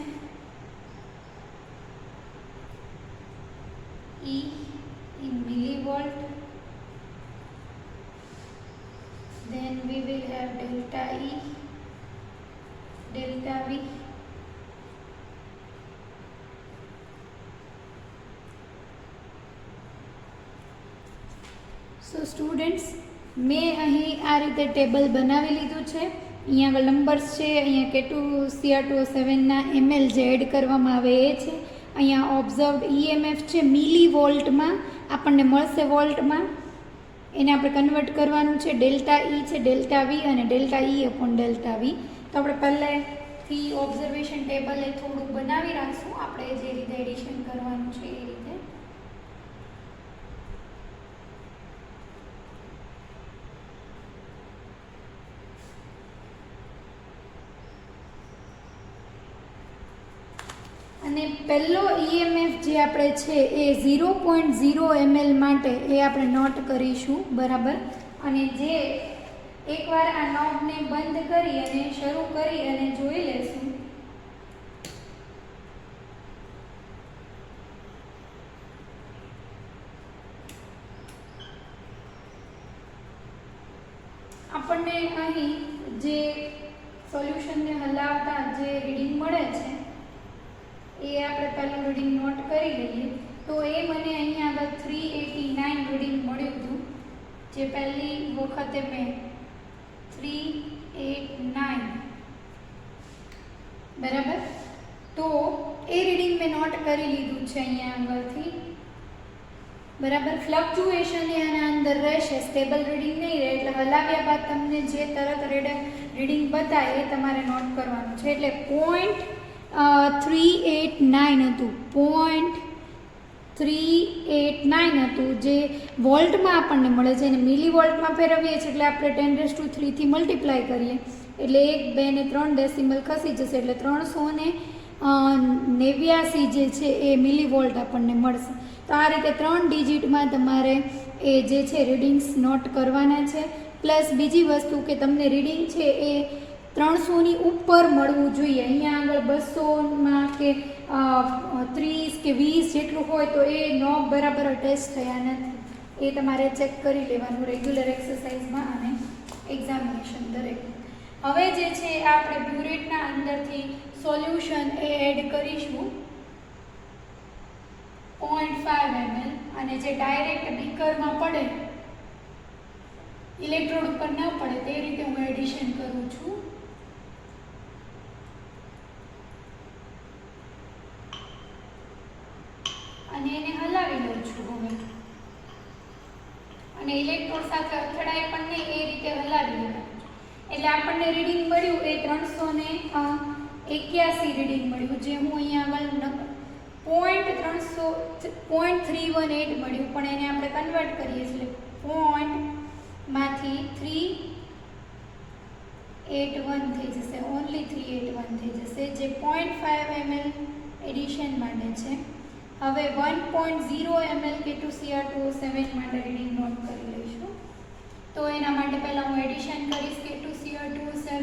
E in millivolt. Then we will have delta E, delta V, so students મેં અહીં આ રીતે ટેબલ બનાવી લીધું છે. અહીંયા આગળ નંબર્સ છે, અહીંયા K2Cr2O7ના ml જે એડ કરવામાં આવે એ છે. અહીંયા ઓબ્ઝર્વડ EMF છે મિલી વોલ્ટમાં, આપણને મળશે વોલ્ટમાં, એને આપણે કન્વર્ટ કરવાનું છે. ડેલ્ટા E છે ડેલ્ટા V અને delta E upon delta V. તો આપણે પહેલેથી ઓબ્ઝર્વેશન ટેબલ એ થોડુંક બનાવી રાખશું, આપણે જે રીતે એડિશન કરવાનું છે એ રીતે. અને પહેલો EMF જે આપણે છે એ 0.0 ml માટે એ આપણે નોટ કરીશું, બરાબર. અને જે એકવાર આ નોબને બંધ કરી અને શરૂ કરી અને જોઈ લેશું. આપણને અહીં જે સોલ્યુશનને હલાવતા જે રીડિંગ મળે છે એ આપણે પહેલું રીડિંગ નોટ કરી લઈએ. તો એ મને અહીંયા આગળ 389 રીડિંગ મળ્યું હતું, જે પહેલી વખતે મેં 389, બરાબર. તો એ રીડિંગ મેં નોટ કરી લીધું છે અહીંયા આગળથી, બરાબર. ફ્લક્ચ્યુએશન એ આના અંદર રહેશે, સ્ટેબલ રીડિંગ નહીં રહે. એટલે હલાવ્યા બાદ તમને જે તરત રીડિંગ બતાવે એ તમારે નોટ કરવાનું છે. એટલે 389 હતું, 389 હતું, જે વોલ્ટમાં આપણને મળે છે. અને મિલી વોલ્ટમાં ફેરવીએ છીએ એટલે આપણે 10⁻³ થી મલ્ટીપ્લાય કરીએ એટલે 1, 2 ને 3 ડેસિમલ ખસી જશે, એટલે 389 જે છે એ મિલી વોલ્ટ આપણને મળશે. તો આ રીતે 3 ડિજિટમાં તમારે એ જે છે રીડિંગ્સ નોટ કરવાના છે. પ્લસ બીજી વસ્તુ કે તમને રીડિંગ છે એ 300ની ઉપર મળવું જોઈએ. અહીંયા આગળ 200માં કે 30 કે 20 જેટલું હોય તો એ નોબ બરાબર અટેચ થયા નથી. એ તમારે ચેક કરી લેવાનું રેગ્યુલર એક્સરસાઇઝમાં અને એક્ઝામિનેશન દરેક. હવે જે છે આપણે બ્યુરેટના અંદરથી સોલ્યુશન એ એડ કરીશું 0.5 ml, અને જે ડાયરેક્ટ બીકરમાં પડે, ઇલેક્ટ્રોડ ઉપર ન પડે તે રીતે હું એડિશન કરું છું. અને એને હલાવી લઉં છું હવે. અને ઇલેક્ટ્રોડ સાથે અથડાય પણ નહીં એ રીતે હલાવી લેવાનું. એટલે આપણને રીડિંગ મળ્યું એ 381 રીડિંગ મળ્યું, જે હું અહીંયા આગળ 0.318 મળ્યું, પણ એને આપણે કન્વર્ટ કરીએ છીએ પોઈન્ટમાંથી 381 થઈ જશે, ઓનલી 381 થઈ જશે, જે 0.5 ml એડિશન માટે છે. હવે 1.0 ml K2Cr2O7 માટે રીડિંગ નોટ કરી લઈશું. તો એના માટે પહેલાં હું એડિશન કરીશ K2Cr2O7.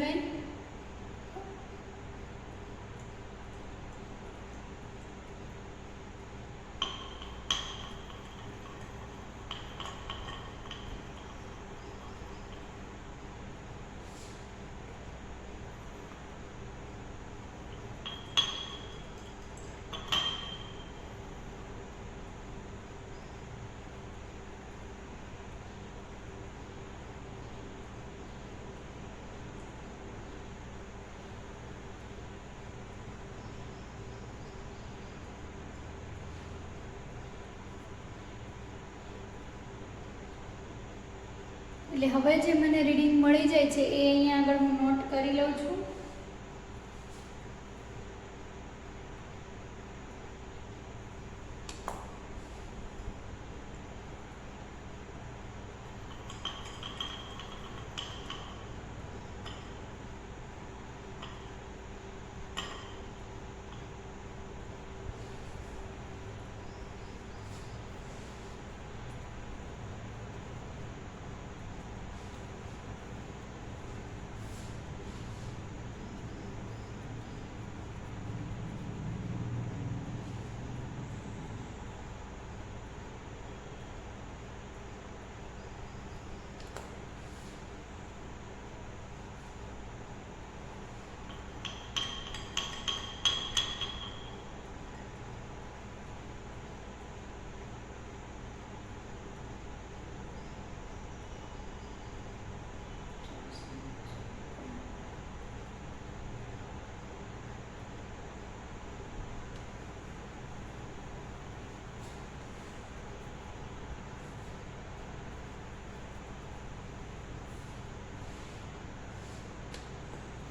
એટલે હવે જે મને રીડિંગ મળી જાય છે એ અહીંયા આગળ હું નોટ કરી લઉં છું.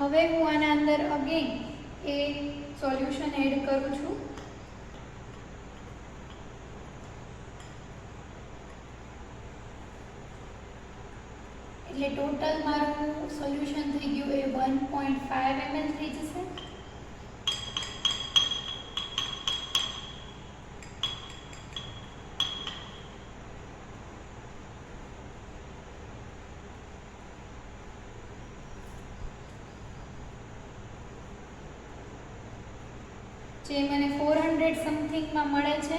હવે હું આના અંદર અગેન એ સોલ્યુશન એડ કરું છું. એટલે ટોટલ મારું સોલ્યુશન થઈ ગયું એ 1.5 ml થઈ જશે. જે મને 400 સમથિંગમાં મળે છે.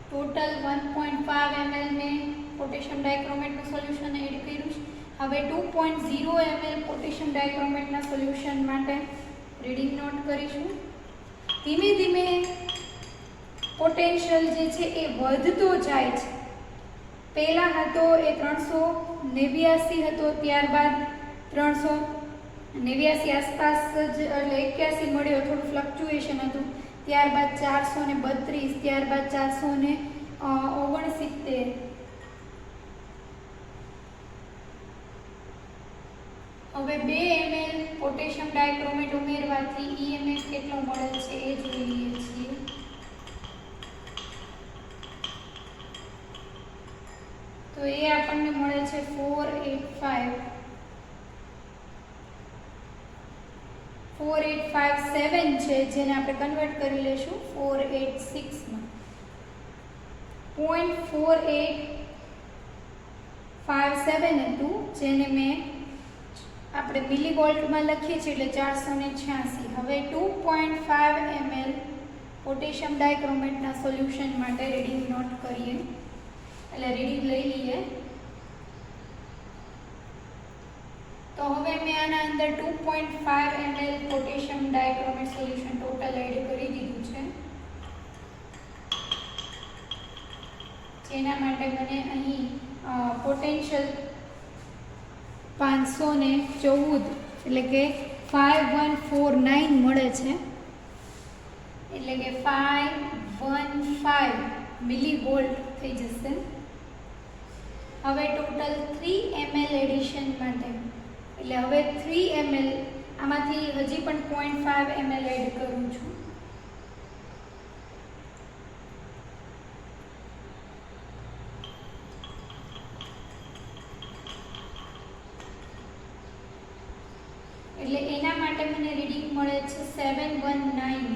ટોટલ 1.5 ml મેં પોટેશિયમ ડાયક્રોમેટનું સોલ્યુશન એડ કર્યું છે. હવે 2.0 ml પોટેશિયમ ડાયક્રોમેટના સોલ્યુશન માટે રીડિંગ નોટ કરીશું. ધીમે ધીમે પોટેન્શિયલ જે છે એ વધતો જાય છે. પહેલાં હતો એ 389 હતો, ત્યારબાદ 389 આસપાસ જ એટલે 81 મળ્યો, થોડું ફ્લક્ચ્યુએશન હતું. ત્યારબાદ 432, ત્યારબાદ 469. હવે 2 ml પોટેશિયમ ડાયક્રોમેટ ઉમેરવાથી EMF કેટલો મળે છે એ જોઈ લઈએ છીએ. તો એ આપણને મળે છે 4857 છે, જેને આપણે કન્વર્ટ કરી લેશું 486 માં. 0.4857 હતું, જેને મેં આપણે મિલીવોલ્ટમાં લખીએ છીએ એટલે 486. હવે 2.5 ml પોટેશિયમ ડાયક્રોમેટના સોલ્યુશન માટે રીડિંગ નોટ કરીએ, એટલે રીડિંગ લઈ લઈએ. તો હવે મેં આના અંદર 2.5 ml potassium dichromate solution total add કરી દીધું છે, જેના માટે મને અહીં પોટેન્શિયલ 514 એટલે કે 5149 મળે છે. એટલે કે 515 મિલીવોલ્ટ થઈ જશે. હવે ટોટલ 3 ml એડિશન માટે, એટલે હવે 3 ml આમાંથી હજી પણ 0.5 ml એડ કરું છું. એટલે એના માટે મને રીડિંગ મળે છે 0.7190.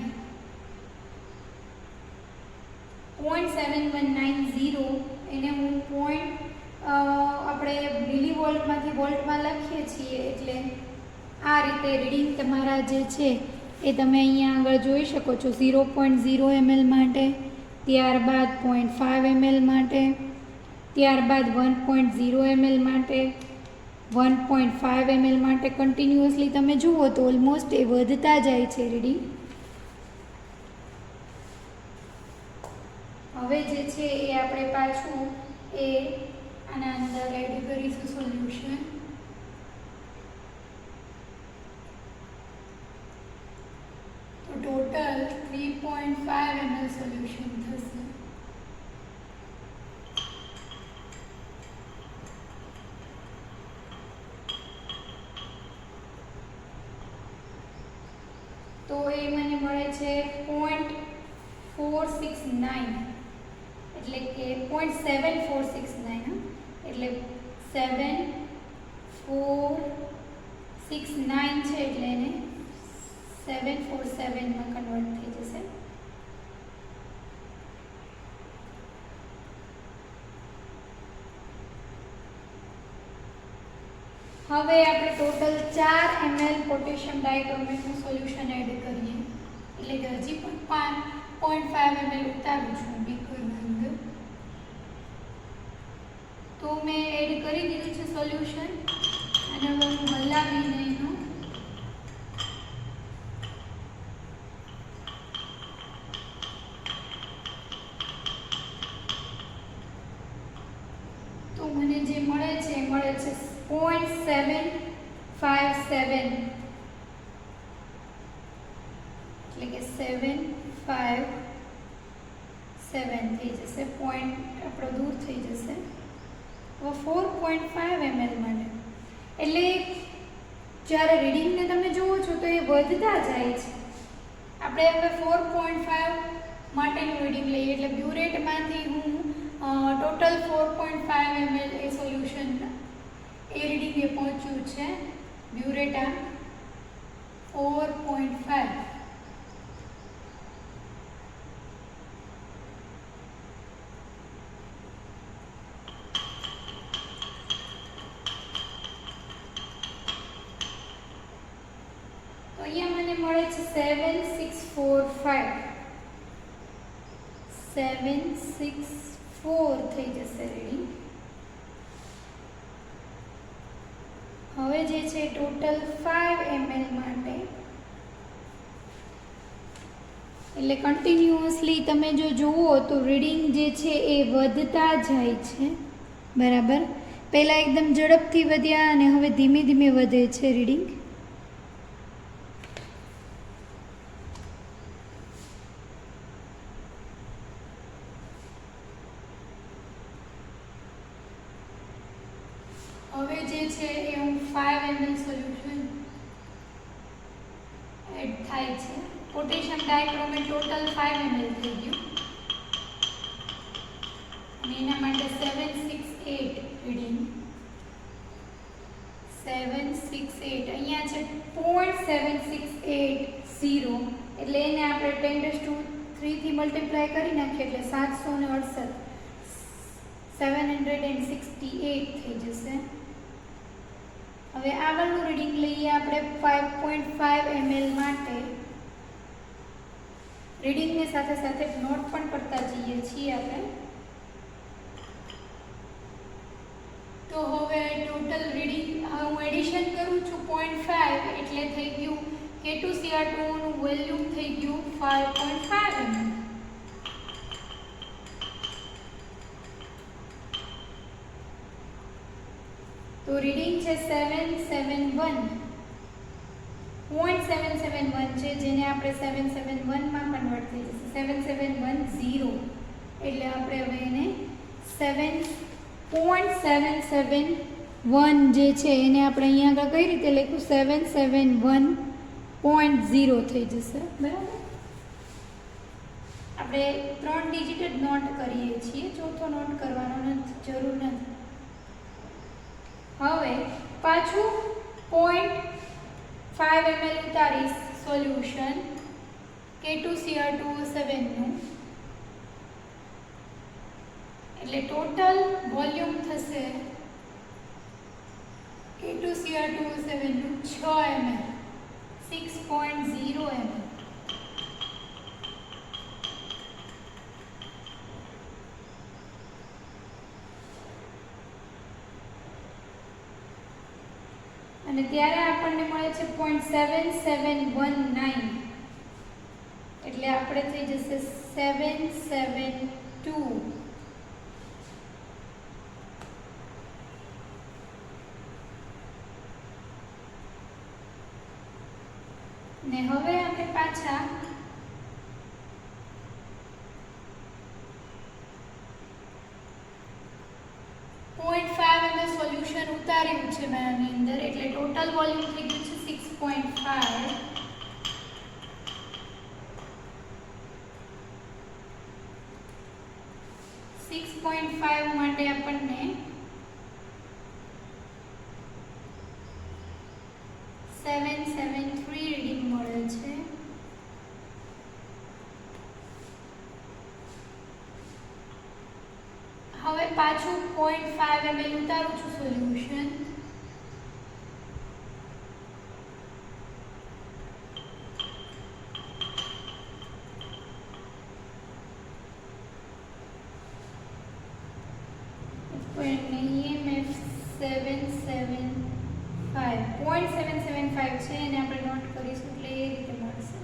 એને હું આપણે મિલીવોલ્ટમાંથી વોલ્ટમાં લખીએ છીએ, એટલે આ રીતે રીડિંગ તમારા જે છે એ તમે અહીંયા આગળ જોઈ શકો છો. 0.0 ml માટે, ત્યારબાદ 0.5 ml માટે, ત્યારબાદ 1.0 ml માટે, 1.5 ml માટે. કન્ટિન્યુઅસલી તમે જુઓ તો ઓલમોસ્ટ એ વધતા જાય છે રીડિંગ. હવે જે છે એ આપણે પાછું એ આના અંદર એડ કરીશું સોલ્યુશન. તો ટોટલ 3.5 ml સોલ્યુશન થશે. તો એ મને મળે છે 0.469, એટલે કે 0.7469, એટલે 7469 છે, એટલે એને 747 માં કન્વર્ટ થઈ જશે. હવે આપણે ટોટલ 4 ml પોટેશિયમ ડાયક્રોમેટનું સોલ્યુશન એડ કરીએ, એટલે કે હજી પણ 0.5 ml ઉતારું છું બીકરની અંદર. તો મેં એડ કરી દીધું છે સોલ્યુશન, અને હવે હું હલાવીને એનું તો મને જે મળે છે 0.757. 7 થઈ જશે, પોઈન્ટ આપણો દૂર થઈ જશે. હવે 4.5 ml માટે એટલે જ્યારે રીડિંગને તમે જુઓ છો તો એ વધતા જાય છે. આપણે હવે 4.5 માટેનું રીડિંગ લઈએ એટલે બ્યુરેટમાંથી હું ટોટલ 4.5 ml એ સોલ્યુશન એ રીડિંગે પહોંચ્યું છે. બ્યુરેટા 4.5. તો અહીંયા મને મળે છે 7645. 764 થઈ જશે રીડિંગ. હવે જે છે ટોટલ 5 ml માટે એટલે કન્ટિન્યુઅસલી તમે જો જુઓ તો રીડિંગ જે છે એ વધતા જાય છે. બરાબર, પહેલાં એકદમ ઝડપથી વધ્યા અને હવે ધીમે ધીમે વધે છે રીડિંગ. હવે જે છે એ હું 5 ml સોલ્યુશન એડ થાય છે. પોટેશિયમ ડાયક્રોમેટ ટોટલ 5 ml થઈ ગયું અને એના માટે 768 રીડિંગ. 768 અહીંયા છે 0.7680 એટલે એને આપણે 10⁻³ થી મલ્ટીપ્લાય કરી નાખીએ એટલે 768 768 થઈ જશે. હવે આગળનું રીડિંગ લઈએ આપણે 5.5 ml માટે. રીડિંગની સાથે સાથે નોટ પણ કરતા જઈએ છીએ આપણે. તો હવે ટોટલ રીડિંગ હું એડિશન કરું છું 0.5 એટલે થઈ ગયું K2Cr2 નું વોલ્યુમ થઈ ગયું 5.5 ml. તો રીડિંગ છે 771.771 છે જેને આપણે 771 માં કન્વર્ટ થઈ જશે 7710 એટલે આપણે હવે એને 7.771 જે છે એને આપણે અહીંયા આગળ કઈ રીતે લખ્યું 771.0 થઈ જશે. બરાબર, આપણે 3 ડિજિટ જ નોટ કરીએ છીએ, ચોથો નોટ કરવાનો જરૂર નથી. હવે પાછું 0.5 ml ઉતારીશ સોલ્યુશન K2Cr2O7 નું એટલે ટોટલ વોલ્યુમ થશે K2Cr2O7 નું 6 ml 6.0 ml. અને ત્યારે આપણને મળે છે 0.7719 એટલે આપણે થઈ જશે 772. ને હવે આપણે પાછા 0.5 ml સોલ્યુશન ઉતાર્યું છે મેં આની અંદર એટલે ટોટલ વોલ્યુમ થઈ ગયું છે 6.5. માટે આપણને 773 રીડિંગ મળે છે. હવે પાછું 0.5 ml ઉતારું છું સોલ્યુશન EMF 775 છે એને આપણે નોટ કરીશું એટલે એ રીતે મળશે.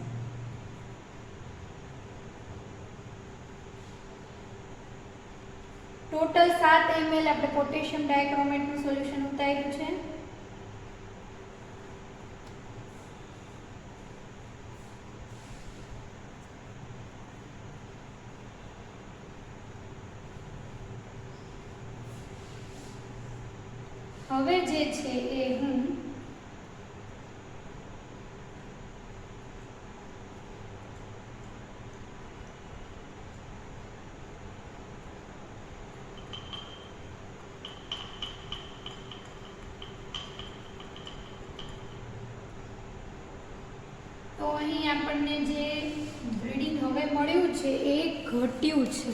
ટોટલ 7 ml આપણે પોટેશિયમ ડાયક્રોમેટનું સોલ્યુશન ઉતાર્યું છે. હવે જે છે એ હું તો અહીં આપણને જે રીડિંગ હવે મળ્યું છે એ ઘટ્યું છે,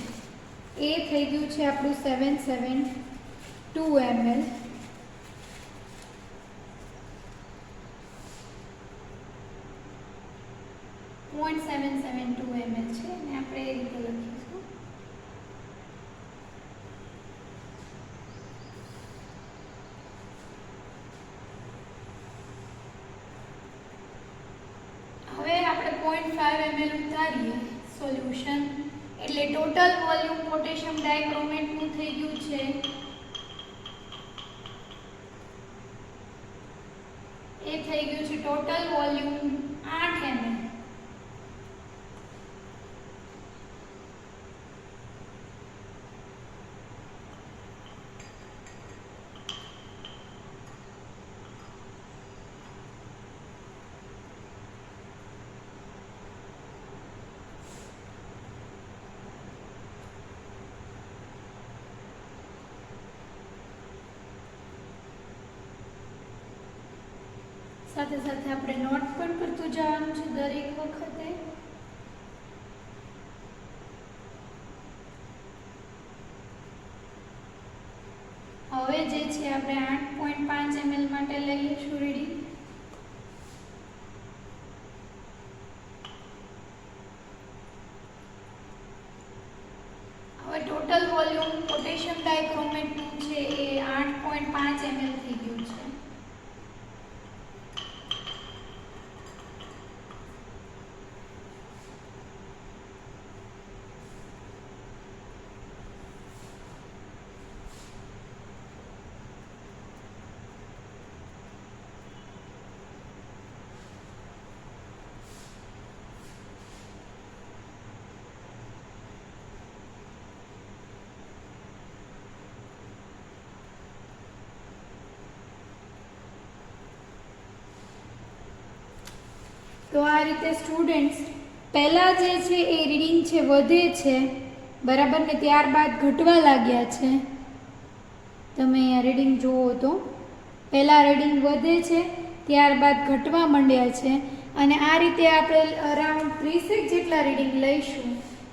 એ થઈ ગયું છે આપણું 772 ml. 0.772 ml છે અને આપણે એ રીતે લખીશું. હવે આપણે 0.5 ml ઉતારીએ સોલ્યુશન એટલે ટોટલ વોલ્યુમ પોટેશિયમ ડાયક્રોમેટનું થઈ ગયું છે એ થઈ ગયું છે ટોટલ વોલ્યુમ 8 ml. સાથે સાથે આપણે નોટ પણ કરતું જવાનું છે દરેક વખતે. હવે જે છે આપણે 8.5 ml માટે લઈ લઈશું રીડિંગ. હવે ટોટલ વોલ્યુમ પોટેશિયમ ડાયક્રોમેટનું છે એ 8.5 ml થઈ ગયું છે. તો આ રીતે સ્ટુડન્ટ્સ પહેલાં જે છે એ રીડિંગ છે વધે છે બરાબર ને, ત્યારબાદ ઘટવા લાગ્યા છે. તમે અહીંયા રીડિંગ જુઓ તો પહેલાં રીડિંગ વધે છે ત્યારબાદ ઘટવા માંડ્યા છે અને આ રીતે આપણે અરાઉન્ડ 30 જેટલા રીડિંગ લઈશું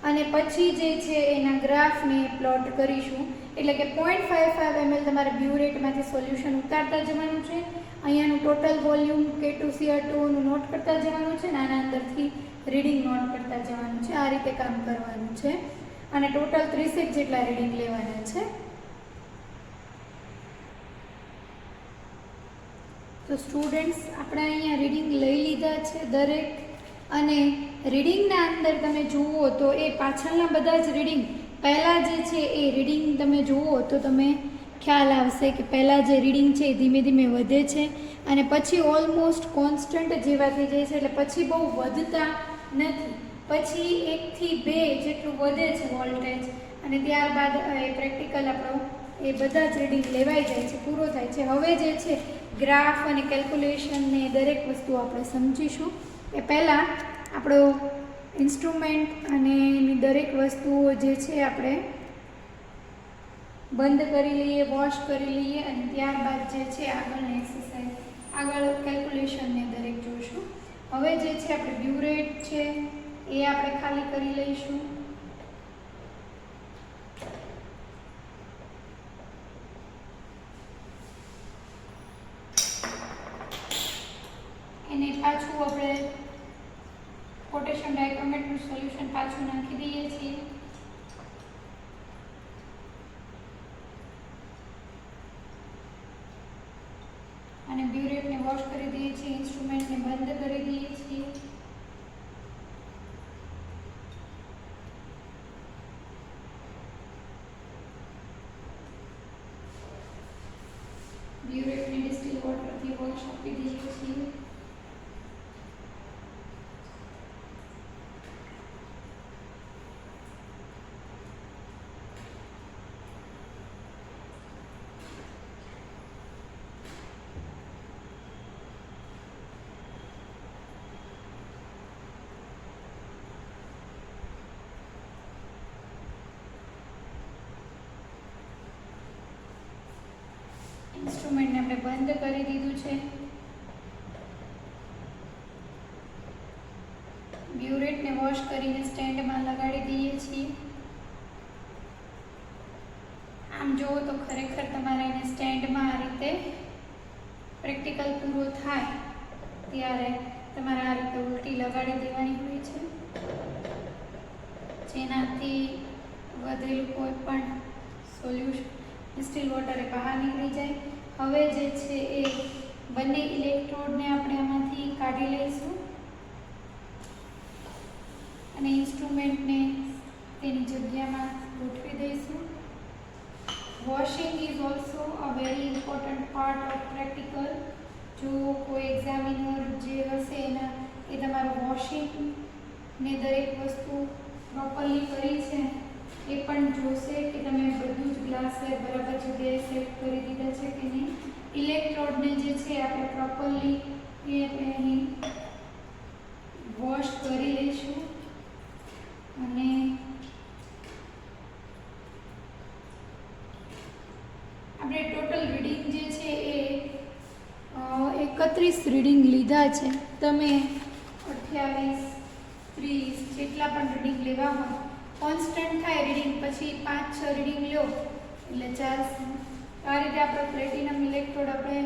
અને પછી જે છે એના ગ્રાફને પ્લોટ કરીશું. એટલે કે 0.55 ml તમારે બ્યુરેટમાંથી સોલ્યુશન ઉતારતા જવાનું છે. અહીંયાનું ટોટલ વોલ્યુમ K2Cr2નું નોટ કરતા જવાનું છે અને આના અંદરથી રીડિંગ નોટ કરતા જવાનું છે. આ રીતે કામ કરવાનું છે અને ટોટલ 30 જેટલા રીડિંગ લેવાના છે. તો સ્ટુડન્ટ્સ આપણે અહીંયા રીડિંગ લઈ લીધા છે દરેક, અને રીડિંગના અંદર તમે જુઓ તો એ પાછળના બધા જ રીડિંગ પહેલાં જે છે એ રીડિંગ તમે જુઓ તો તમે ખ્યાલ આવશે કે પહેલાં જે રીડિંગ છે એ ધીમે ધીમે વધે છે અને પછી ઓલમોસ્ટ કોન્સ્ટન્ટ જેવા થઈ જાય છે. એટલે પછી બહુ વધતા નથી, પછી 1 થી 2 જેટલું વધે છે વોલ્ટેજ અને ત્યારબાદ એ પ્રેક્ટિકલ આપણો એ બધા જ રીડિંગ લેવાઈ જાય છે, પૂરો થાય છે. હવે જે છે ગ્રાફ અને કેલ્ક્યુલેશન ને દરેક વસ્તુ આપણે સમજીશું. એ પહેલાં આપણો ઇન્સ્ટ્રુમેન્ટ અને એની દરેક વસ્તુઓ જે છે આપણે બંધ કરી લઈએ, વોશ કરી લઈએ અને ત્યારબાદ જે છે આગળની એક્સરસાઇઝ આગળ કેલ્ક્યુલેશનને દરેક જોઈશું. હવે જે છે આપણે બ્યુરેટ છે એ આપણે ખાલી કરી લઈશું. એને પાછું આપણે પોટેશિયમ ડાયક્રોમેટનું સોલ્યુશન પાછું નાખી દઈએ છીએ. અને બ્યુરેટને વોશ કરી દઈએ છીએ, ઇન્સ્ટ્રુમેન્ટને બંધ કરી દઈએ છીએ. બ્યુરેટને ડિસ્ટિલ વોટરથી વોશ આપી દઈએ છીએ. ઇન્સ્ટ્રુમેન્ટને આપણે બંધ કરી દીધું છે. બ્યુરેટને વોશ કરીને સ્ટેન્ડમાં લગાડી દઈએ છીએ. આમ જુઓ તો ખરેખર તમારે એને સ્ટેન્ડમાં આ રીતે પ્રેક્ટિકલ પૂરો થાય ત્યારે તમારે આ રીતે ઉલટી લગાડી દેવાની હોય છે, જેનાથી વધેલું કોઈ પણ સોલ્યુશન ડિસ્ટિલ વોટર બહાર નીકળી જાય. હવે જે છે એ બંને ઇલેક્ટ્રોડને આપણે આમાંથી કાઢી લઈશું અને ઇન્સ્ટ્રુમેન્ટને તેની જગ્યામાં ગોઠવી દઈશું. Washing is also a very important part of practical. જો કોઈ એક્ઝામિનર જે હશે એના એ તમારું વોશિંગ ને દરેક વસ્તુ પ્રોપરલી કરી છે એ પણ જોશે કે તમે બધું જ ગ્લાસવેર બરાબર જગ્યાએ સેટ કરી દીધા છે કે નહીં. ઇલેક્ટ્રોડને જે છે આપણે પ્રોપરલી એ આપણે અહીં વોશ કરી લઈશું અને આપણે ટોટલ રીડિંગ જે છે એ 31 રીડિંગ લીધા છે. તમે 28, 30 જેટલા પણ રીડિંગ લેવા હોય કોન્સ્ટન્ટ થાય રીડિંગ, પછી 5-6 રીડિંગ લો એટલે ચાલશે. આ રીતે આપણે પ્લેટિનમ ઇલેક્ટ્રોડ આપણે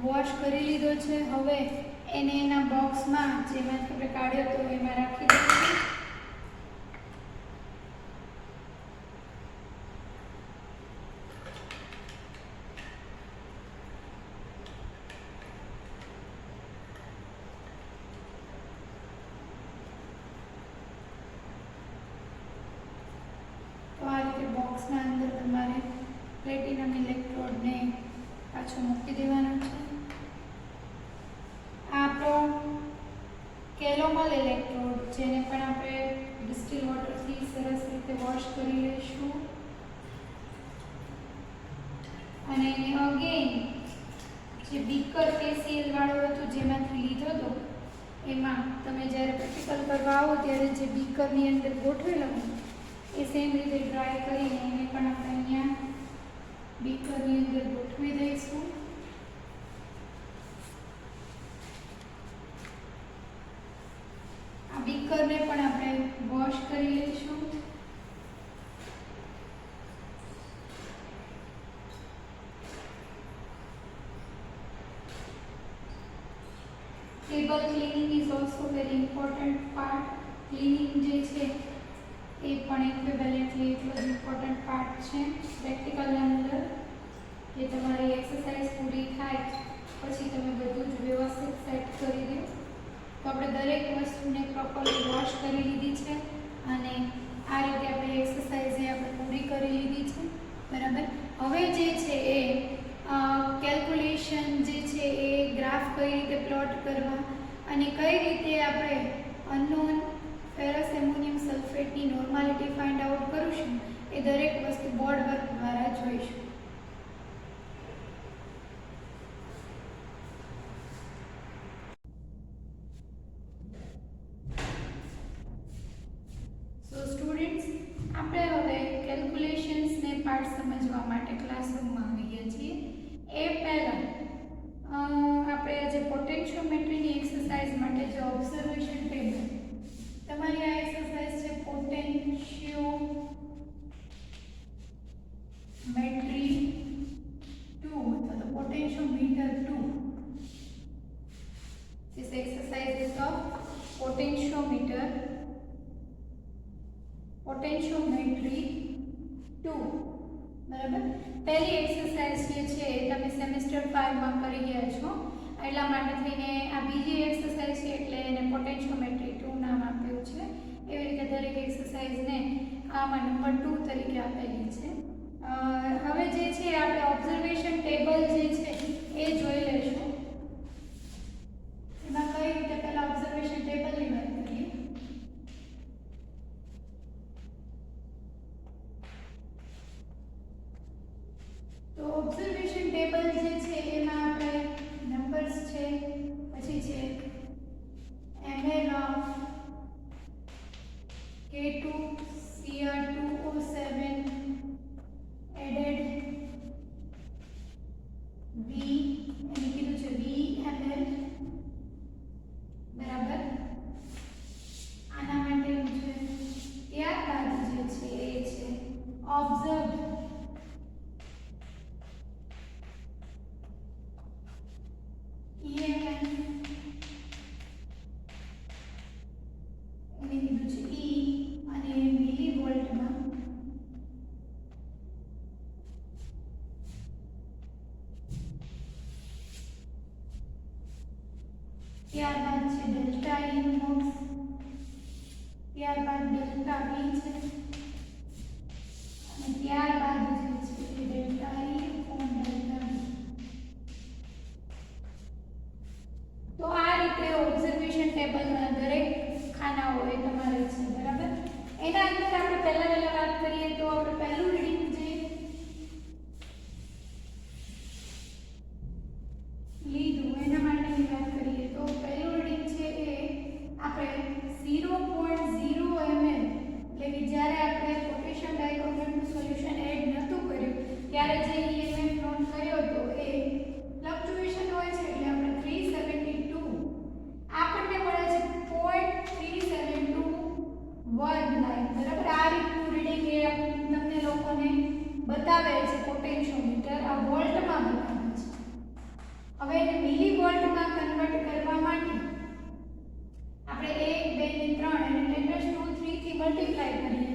વોશ કરી લીધો છે. હવે એને એના બોક્સમાં જેમાંથી આપણે કાઢ્યો તો એમાં રાખી દઈશું. બોક્સના અંદર તમારે પ્લેટિનમ ઇલેક્ટ્રોડને પાછો મૂકી દેવાનો છે. આ આપણો કેલોમલ ઇલેક્ટ્રોડ જેને પણ આપણે ડિસ્ટિલ વોટરથી સરસ રીતે વોશ કરી લઈશું અને અગેન જે બીકર KCl વાળું હતું જેમાંથી લીધો હતો એમાં તમે જ્યારે પ્રેક્ટિકલ કરવા આવો ત્યારે જે બીકરની અંદર ગોઠવેલો એ સેમ રીતે ડ્રાય કરીને એને પણ આપણે અહીંયા બીકરની અંદર ગોઠવી દઈશું. આ બીકરને પણ આપણે વોશ કરી લઈશું. Table cleaning is also very important part. Cleaning જે છે એ પણ ઇક્વિવેલન્ટલી એટલો જ ઇમ્પોર્ટન્ટ પાર્ટ છે પ્રેક્ટિકલના અંદર. જે તમારી એક્સરસાઇઝ પૂરી થાય પછી તમે બધું જ વ્યવસ્થિત સેટ કરી દો. તો આપણે દરેક વસ્તુને પ્રોપરલી વોશ કરી લીધી છે અને આ રીતે આપણે એક્સરસાઇઝ આપણે પૂરી કરી લીધી છે, બરાબર. હવે જે છે એ કેલ્ક્યુલેશન જે છે એ ગ્રાફ કઈ રીતે પ્લોટ કરવા અને કઈ રીતે આપણે અનનોન ફેરસ એમોનિયમ સલ્ફેટની નોર્માલિટી ફાઇન્ડ આઉટ કરીશું એ દરેક વસ્તુ બોર્ડ વર્ક દ્વારા જોઈશું. સો સ્ટુડન્ટ્સ, આપણે હવે કેલ્ક્યુલેશન્સને પાર્ટ સમજવા માટે ક્લાસરૂમમાં આવી ગયા છીએ. એ પહેલાં આપણે આજે પોટેન્શિયોમેટ્રીની એક્સરસાઇઝ માટે જે ઓબ્ઝર્વેશન ટેબલ તમારી આ એક્સરસાઇઝ છે પોટેન્શિયોમેટ્રી 2 અથવા તો potentiometer 2. This exercise is of potentiometry 2, બરાબર. પહેલી એક્સરસાઇઝ જે છે એ તમે સેમેસ્ટર 5 માં કરી ગયા છો એટલા માટે થઈને આ બીજી એક્સરસાઇઝ છે એટલે એને પોટેન્શિયોમેટ્રી 2 નામ આપ્યું છે. એવી રીતે દરેક એક્સરસાઇઝને આમાં નંબર 2 તરીકે આપેલી છે. હવે જે છે આપણે ઓબ્ઝર્વેશન ટેબલ જે છે એ જોઈ લઈશું. એમાં કઈ રીતે પહેલા ઓબ્ઝર્વેશન ટેબલની વાત કરીએ. તો ઓબ્ઝર્વેશન ટેબલ જે છે એમાં આપણે નંબર્સ છે, પછી છે ml of K2 Cr2O7 added V observed EMF એને કીધું છે E અને મિલીવોલ્ટમાં ત્યારબાદ છે ડેલ્ટા ઇનપુટ્સ ત્યારબાદ ડેલ્ટા બી છે અને ત્યારબાદ જે છે એ delta E upon delta B. તો આ રીતે ઓબ્ઝર્વેશન ટેબલના દરેક ખાનાઓ એ તમારે છે બરાબર. એના અંદર આપણે પહેલા વાત કરીએ તો આપણે પહેલું રીડિંગ જે લીધું એના માટેની વાત કરીએ તો પહેલું રીડિંગ છે એ આપણે 0.0 ml એટલે કે જ્યારે આપણે પોટેશિયમ ડાઇક્રોમેટનું સોલ્યુશન એડ નહોતું કર્યું ત્યારે જે EMF નોટ કર્યો હતો એ ફ્લક્ચ્યુએશન હોય છે એટલે આપણે 372 આપણને મળે છે 0.3721 લાઈન બરાબર. આ રીતનું રીડિંગ એ તમને લોકોને બતાવે છે પોટેન્શિયોમીટર આ વોલ્ટમાં બતાવે છે. હવે એને મિલીવોલ્ટમાં કન્વર્ટ કરવા માટે આપણે 1 2 ને 3 અને 10⁻³ થી મલ્ટીપ્લાય કરીએ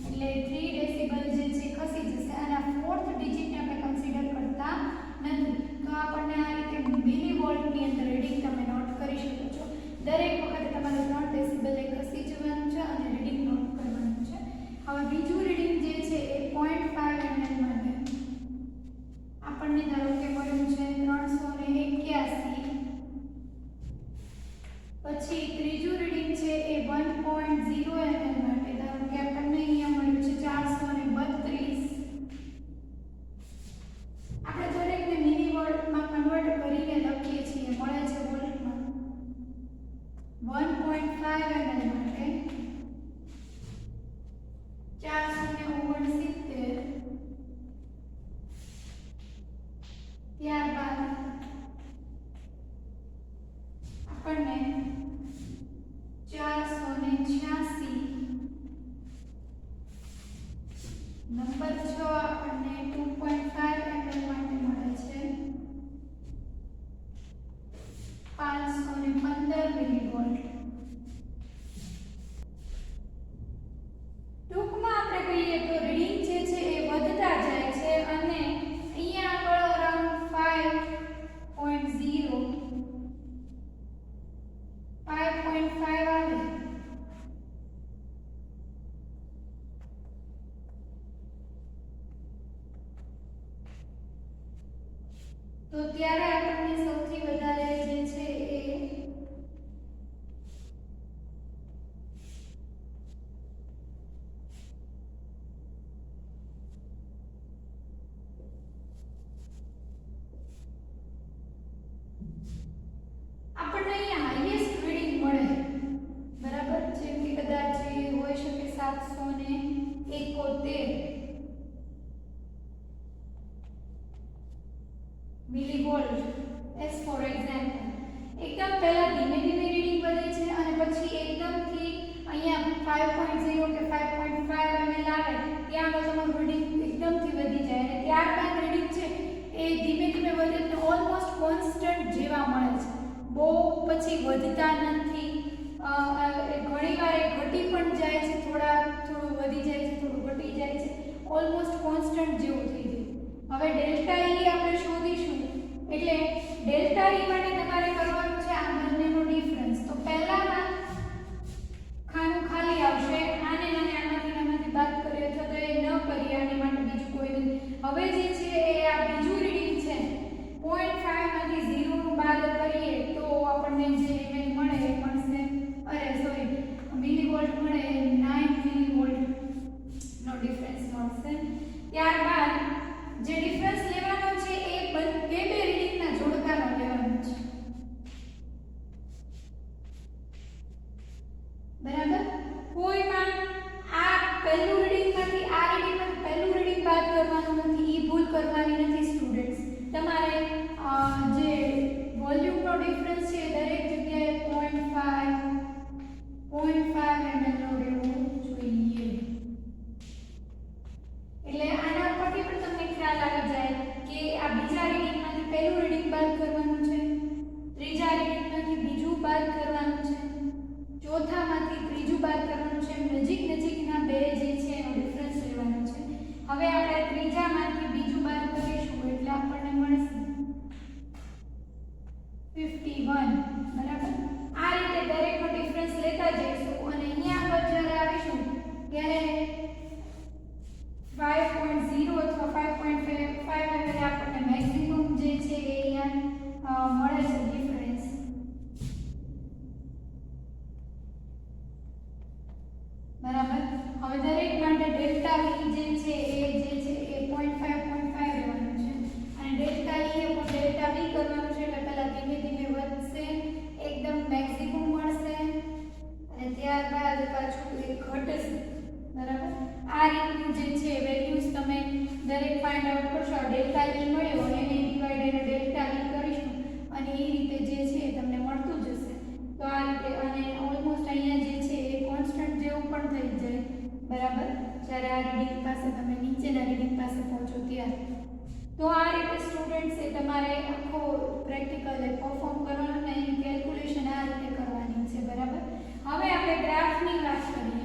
એટલે 3 ડેસિબલ જે છે ખસી જશે અને આ ફોર્થ ડિજિટ આપણે કન્સિડર કરતા નથી. તો આપણને આ રીતે મિલીવોલ્ટની અંદર રીડિંગ તમે નોટ કરી શકો છો. દરેક વખતે તમારે 3 ડેસિબલ એ ખસી જવાનું છે અને રીડિંગ નોટ કરવાનું છે. હવે બીજું રીડિંગ જે છે એ 0.5 ml માટે આપણને ધારો કે મળ્યું છે 381. પછી ત્રીજું રીડિંગ છે એ 1.0 ml માટે ધારો કે આપણને અહીંયા મળ્યું છે 432. આપણે દરેકને મિલીવોલ્ટમાં કન્વર્ટ કરીને લખીએ છીએ મળે છે વોલ્ટમાં. 1.5 ml માટે 469. ત્યારબાદ આપણને 486. નંબર 6 આપણને 2.5 ml માટે મળે છે 515 મિલીવોલ્ટ. ટૂંકમાં આપણે કહીએ તો રીડિંગ જે છે એ વધતા જાય છે અને અહીંયા આગળ અરાઉન્ડ 5.0 5.5 આવે તો ત્યારે આપણને સૌથી વધારે જે છે એ આપણને અહીંયા હાઈએસ્ટ રીડિંગ મળે બરાબર. જેમ કે કદાચ એ હોઈ શકે 771 મિલીવોલ્ટ એસ ફોર એક્ઝામ્પલ. એકદમ પહેલા ધીમે ધીમે રીડિંગ વધે છે અને પછી એકદમથી અહીંયા 5.0 કે 5.5 ml આવે ત્યાં આગળ તમારું રીડિંગ એકદમથી વધી જાય અને ત્યારબાદ રીડિંગ છે એ ધીમે ધીમે વધે એટલે ઓલમોસ્ટ કોન્સ્ટન્ટ જેવા મળે છે. બહુ પછી વધતા નથી. ઘણીવાર એ ઘટી પણ જાય છે, થોડું વધી જાય છે, થોડું ઘટી જાય છે, ઓલમોસ્ટ કોન્સ્ટન્ટ જેવું થઈ જાય. હવે ડેલ્ટા ઈ આપણે શોધીશું એટલે ડેલ્ટા ઈ માટે તમારે કરવાનું છે આ બંનેનો ડિફરન્સ. તો પહેલામાં ખાનું ખાલી આવશે, આને આમાંથી બાદ કરીએ અથવા તો એ ન કરીએ આને માટે બીજું કોઈ નથી. હવે જે છે એ આ બીજું રીડિંગ છે 0.5 માંથી 0 નું બાદ કરીએ તો આપણને જે ઇમેજ મળે એ મળશે મિલીવોલ્ટ મળે 9 મિલીવોલ્ટ નો ડિફરન્સ મળશે. ત્યારબાદ જે ડિફરન્સ લેવાનો છે એ બે રીડિંગના જોડકાનો લેવાનો છે બરાબર. કોઈમાં આ પહેલું રીડિંગમાંથી આ રીડિંગમાંથી પહેલું રીડિંગ બાદ કરવાનું નથી, એ ભૂલ કરવાની નથી સ્ટુડન્ટ્સ. તમારે જે વોલ્યુમનો ડિફરન્સ છે દરેક જગ્યાએ 0.5 ml નો રહેવો જોઈએ. એટલે આના પરથી પણ તમને ખ્યાલ આવી જાય કે આ બીજા રીડિંગમાંથી પહેલું રીડિંગ બાદ કરવાનું છે, ત્રીજા રીડિંગમાંથી બીજું બાદ કરવાનું છે, ચોથામાંથી ત્રીજું બાદ કરવાનું છે. નજીક નજીકના બે જે છે એનો ડિફરન્સ લેવાનો છે. હવે આપણે ત્રીજામાંથી બીજું બાદ કરીશું એટલે આપણને મળશે 51. બરાબર. આ રીતે દરેકનો ડિફરન્સ લેતા જઈશું અને અહીંયા પર જ્યારે આવીશું ત્યારે 5.0 અથવા 5.5 એટલે આપણને મેક્સિમમ જે છે એ અહીંયા મળે છે ડિફરન્સ. બરાબર. હવે દરેક માટે ડેલ્ટા V જે છે એ 0.5 રહેવાનું છે અને ડેલ્ટા E ઉપર ડેલ્ટા V કરવાનું છે એટલે પહેલા ધીમે ધીમે વધશે, એકદમ મેક્સિમમ મળશે અને ત્યારબાદ પાછું એ ઘટશે. બરાબર. આ રીતનું જે છે વેલ્યુઝ તમે દરેક ફાઇન્ડ આઉટ કરશો. ડેલ્ટા E મળ્યો એને ડિવાઇડેડ ડેલ્ટા V કરીશું અને એ રીતે જે છે તમને મળતું જશે. તો આ રીતે અને ઓલમોસ્ટ અહીંયા જે છે એ કોન્સ્ટન્ટ જેવું પણ થઈ જાય. બરાબર. જ્યારે આ રીડિંગ પાસે તમે નીચેના રીડિંગ પાસે પહોંચો ત્યારે. તો આ રીતે સ્ટુડન્ટ્સ એ તમારે આખો પ્રેક્ટિકલ પરફોર્મ કરવાનું અને એની કેલ્ક્યુલેશન આ રીતે કરવાની છે. બરાબર. હવે આપણે ગ્રાફની વાત કરીએ.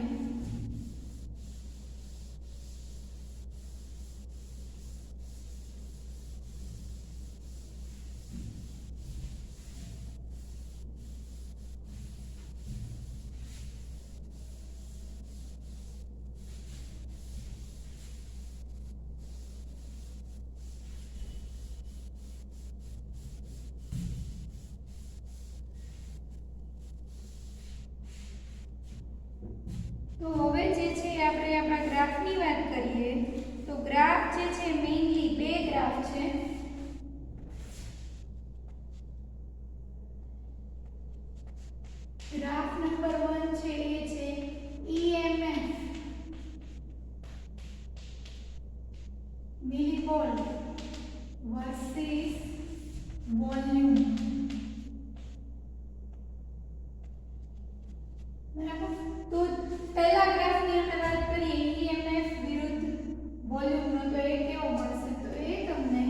તો હવે જે છે આપણે આપણા ગ્રાફની વાત કરીએ તો ગ્રાફ જે છે મેઇનલી બે ગ્રાફ છે. ગ્રાફ નંબર 1 છે એ છે EMF મિલીવોલ્ટ વર્સિસ વોલ્યુમ. બરાબર. તો પહેલા ગ્રાફની આપણે વાત કરીએ EMF વિરુદ્ધ વોલ્યુમનો તો એ કેવો મળશે તો એ તમને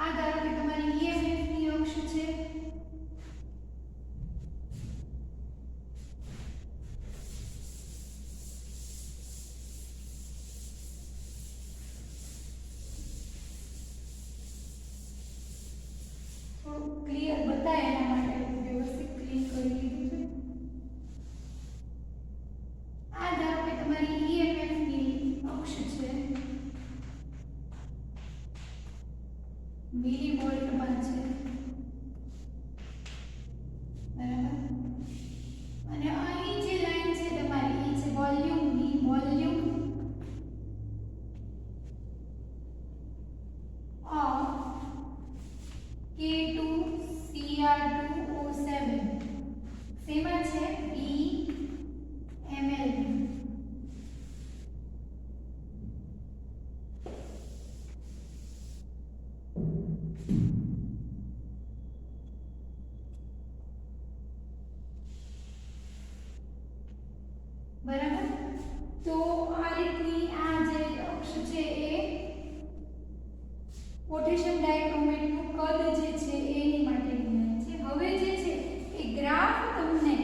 આ ધારો કે તમારી EMF ની અક્ષ છે ક્લિયર બતાય એના માટે વ્યવસ્થિત ક્લીન કરી લીધું છે. આ ધારો કે તમારી EMF ની અક્ષ છે મિલીવોલ્ટમાં છે. બરાબર. અને અહીં જે લાઈન છે તમારી એ છે વોલ્યુમની વોલ્યુમ ઓફ K2Cr2O7 શેમાં છે EML. બરાબર. તો આ રીતની આ જે અક્ષ છે એ પોટેશિયમ ડાયક્રોમેટનું કદ જે છે એની માટેની લાઈન છે. હવે જે છે એ ગ્રાફ તમને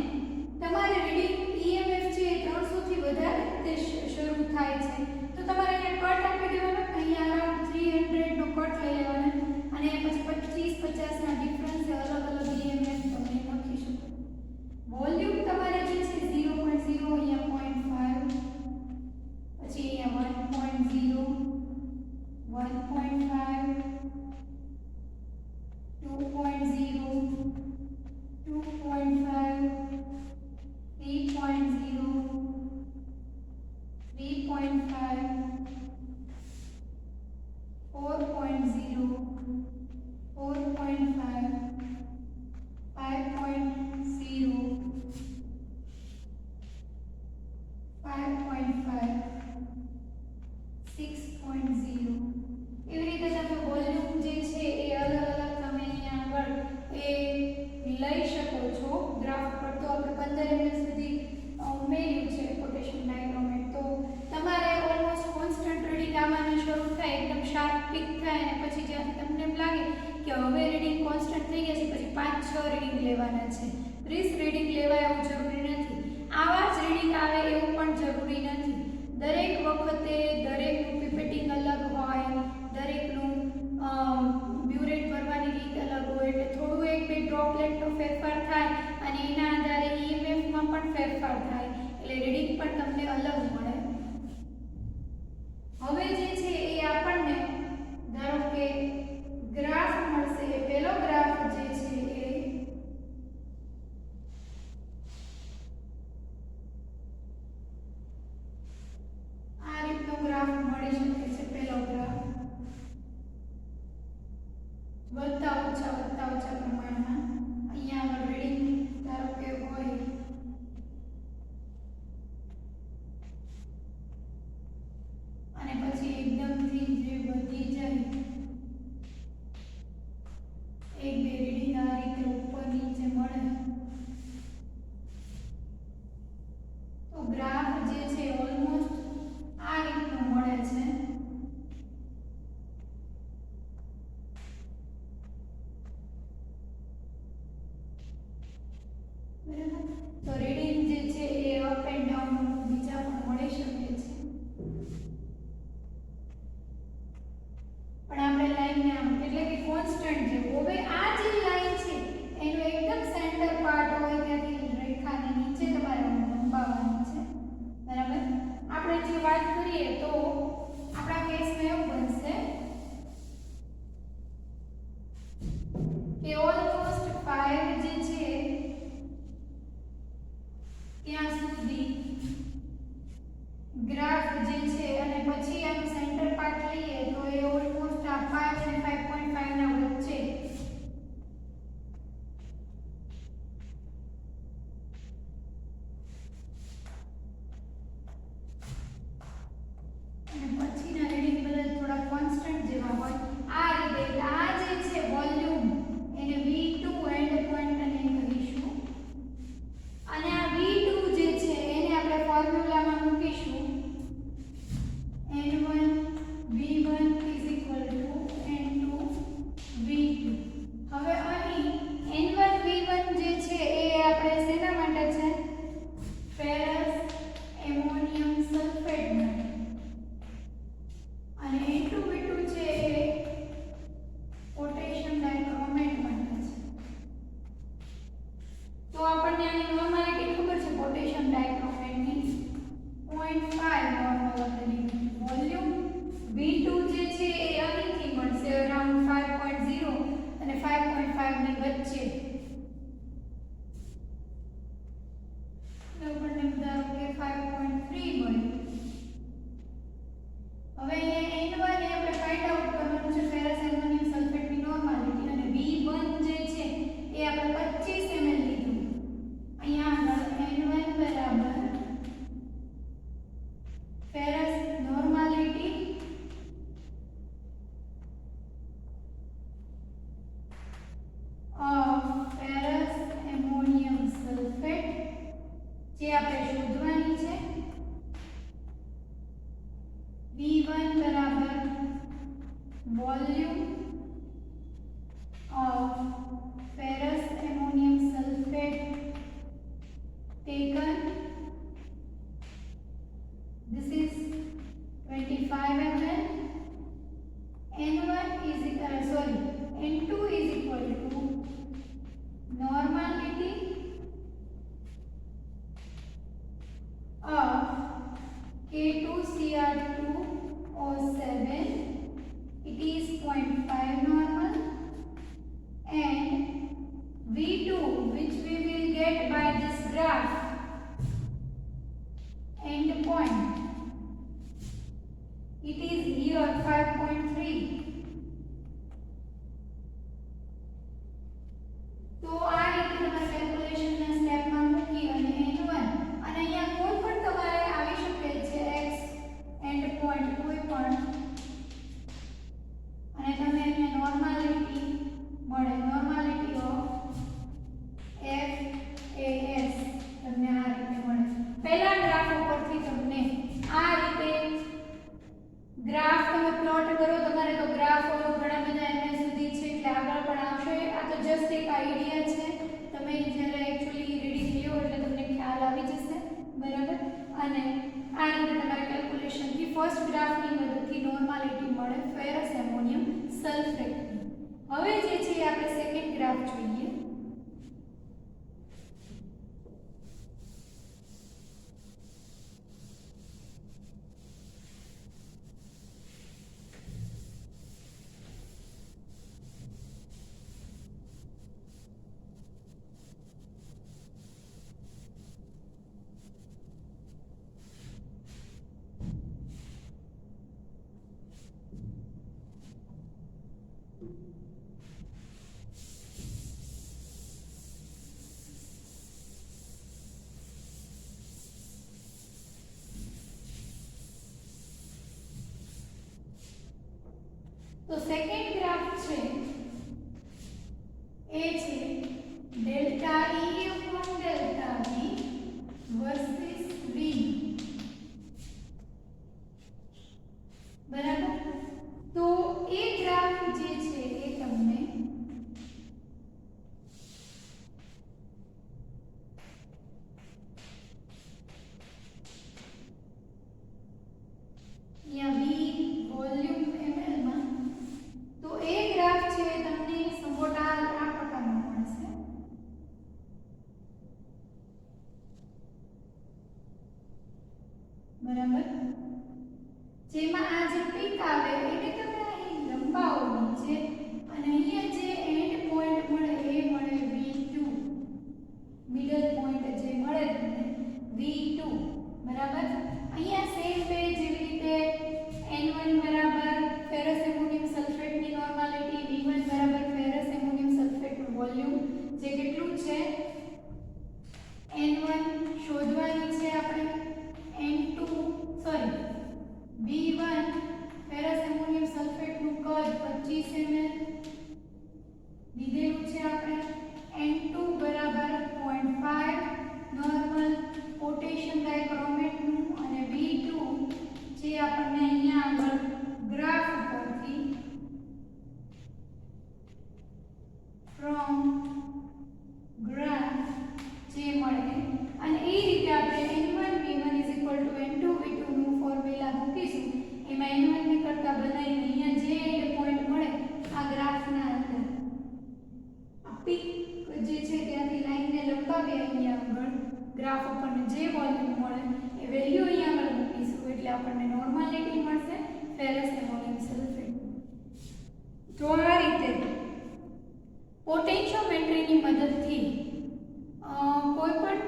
તમારે રીડિંગ EMF છે એ 300 થી વધારે તે શરૂ થાય છે તો તમારે અહીંયા કટ આપી દેવાનો. અહીંયા અરાઉન્ડ 300 નો કટ લઈ લેવાનો અને પછી 25-50 ના ડિફરન્સ અલગ અલગ EMF તમે લખી શકો. વોલ્યુમ તમારે જે છે 0.0 અહીંયા 0.5 પછી અહીંયા 1.0 1.5 2.0 2.5 3.0 3.5 4.0 4.5 5.0 5.5 6.0 એવી રીતે તમે વોલ્યુમ જે છે એ અલગ અલગ તમે અહીંયા આગળ એ લઈ શકો છો ગ્રાફ પર. તો આપણે 15 ml સુધી ઉમેર્યું છે પોટેશિયમ ડાયક્રોમેટ 5-6 રીડિંગ લેવાના છે. 30 રીડિંગ લેવાય એવું જરૂરી નથી. આવા જ રીડિંગ આવે એવું પણ જરૂરી નથી. દરેક વખતે દરેકનું પીપેટિંગ અલગ હોય, દરેકનું બ્યુરેટ ભરવાની રીત અલગ હોય, એટલે થોડું એક બે ડ્રોપલેટનો ફેરફાર થાય અને એના આધારે ઈએમએફમાં પણ ફેરફાર થાય, એટલે રીડિંગ પણ તમને અલગ મળે. હવે જે છે એ આપણને ધારો કે ગ્રાફ મળશે. પહેલો ગ્રાફ જે છે એ આ રીતનો ગ્રાફ મળી શકે છે. પહેલો ગ્રાફ વધતા ઓછા પ્રમાણમાં અહીંયા આગળ રીડિંગ ધારો કે હોય અને પછી એકદમથી જે વધી જાય, એક બે રીડિંગ આ રીતે ઉપર નીચે મળે, તો ગ્રાફ જે છે ઓલમોસ્ટ આ રીતનો મળે છે. તો રીડિંગ જે છે એ અપ એન્ડ ડાઉન બીજા પણ મળી શકે છે, પણ આપણે લાઈનને આમ એટલે કે કોન્સ્ટન્ટ જેવું. હવે આ જે લાઈન છે એનો એકદમ સેન્ટર પાર્ટ હોય ત્યાંથી રેખાને નીચે તમારે લંબાવવાની છે, બરાબર. આપણે જે વાત કરીએ તો આપણા કેસમાં એવું બનશે કે ઓલમોસ્ટ 5 જે છે ત્યાં સુધી ગ્રાફ જે છે અને પછી આનું સેન્ટર પાર્ટ લઈએ તો એ ઓલમોસ્ટ આ 5 અને 5.5 ના વચ્ચે અને પછીના રીડિંગ બધા થોડા કોન્સ્ટન્ટ જેવા હોય આ રીતે. આ જે છે વોલ્યુમ એને V2 એન્ડ પોઈન્ટ ને કહીશું અને આ V2 જે છે એને આપણે ફોર્મ્યુલામાં મૂકીશું N1 V1 N2 V2. હવે અહીં N1 V1 જે છે એ આપણે શેના માટે છે? ફેરસ એમોનિયમ સલ્ફેટ માટે. અને N2 V2 છે એ પોટેશિયમ ડાઇક્રોમેટ માટે છે. તો આપણને આની નોર્માલિટી ખબર છે પોટેશિયમ ડાઇક્રોમેટની 0.5 નોર્મલ આપણે વોલ્યુમ. V2 જે છે એ અહીંથી મળશે અરાઉન્ડ 5.0 અને 5.5 ની વચ્ચે. આપણને ધારો કે 5.3 મળ્યું. હવે અહીંયા N1 એ આપણે ફાઇન્ડ આઉટ કરવાનું છે ફેરસ એમોનિયમ સલ્ફેટની નોર્માલિટી અને V1 જે છે એ આપણે 25 ml લીધું. અહીંયા N1 બરાબર ferrous normality of ferrous ammonium sulphate જે આપણે શોધવાની છે. V1 બરાબર volume of ferrous ammonium sulphate taken, this is 25 ml. N1 is N2 is equal to normality of K2Cr2O7, it is 0.5 normal, and V2 which we will get by this graph end point, it is here 5.3. તો આ રીતે તમારે કેલ્ક્યુલેશનના સ્ટેપમાં મૂકી અને N1 અને અહીંયા કોઈ પણ તમારે આવી શકે છે x એન્ડ પોઈન્ટ કોઈ પણ અને તમે અહીંયા નોર્માલિટી મળે નોર્માલિટી ઓફ FAS તમને આ રીતે મળે. પહેલા ગ્રાફ ઉપરથી તમને આ રીતે ગ્રાફ તમે પ્લોટ કરો. તમારે તો ગ્રાફ ઘણા બધા એમએસ સુધી છે એટલે આગળ પણ આવશે. આ તો જસ્ટ એક આઈડિયા છે, તમે જ્યારે એકચ્યુઅલી રીડિંગ લ્યો એટલે તમને ખ્યાલ આવી જશે, બરાબર. અને આ રીતે તમારે કેલ્ક્યુલેશનથી ફર્સ્ટ ગ્રાફની મદદથી નોર્માલિટી મળે ફેરસ એમોનિયમ સલ્ફેટની. હવે જે છે આપણે સેકન્ડ ગ્રાફ જોઈએ. તો સેકન્ડ ગ્રાફ છે એ છે delta E upon delta V versus V, બરાબર. તો એ ગ્રાફ જે છે એ તમને અહીંયા V વોલ્યુમ ml માં, તો એ ગ્રાફ છે તમને સમોટા આ પ્રકારનો મળશે, બરાબર. જેમાં આ જે પીક આવે એને તમે અહીં લંબાવો નીચે, અને અહીંયા જે એન્ડ પોઈન્ટ મળે એ મળે V2, મિડલ પોઈન્ટ જે મળે તમને V2, બરાબર. અહીંયા સેમ વે જેવી રીતે N1 બરાબર ફેરસ એમોનિયમ સલ્ફેટની નોર્માલિટી, V1 બરાબર ફેરસ એમોનિયમ સલ્ફેટનું વોલ્યુમ જે કેટલું છે N1 શોધવાની છે આપણે, N2 sorry V1 ferrous ammonium સલ્ફેટનું કદ 25 ml લીધેલું છે આપણે, N2 બરાબર 0.5 નોર્મલ પોટેશિયમ ડાયક્રોમેટનું, અને V2 જે આપણને અહીંયા આગળ ગ્રાફ પરથી ફ્રોમ ગ્રાફ જે મળે, અને એ રીતે આપણે N1 V1 N2 V2 નું ફોર્મ્યુલા મૂકીશું. એમાં N1 ની કરતા બનાવીને અહીંયા જે એન્ડ પોઈન્ટ મળે આ ગ્રાફના અંદર પીક જે છે ત્યાંથી લાઈનને લંબાવી અહીંયા આગળ ગ્રાફ આપણને જે વોલ્યુમ મળે એ વેલ્યુ અહીંયા આગળ મૂકીશું, એટલે આપણને નોર્માલિટી મળશે ફેરસ એમોનિયમ સલ્ફેટ. તો આ રીતે પોટેન્શિયોમેટ્રીની મદદથી કોઈ પણ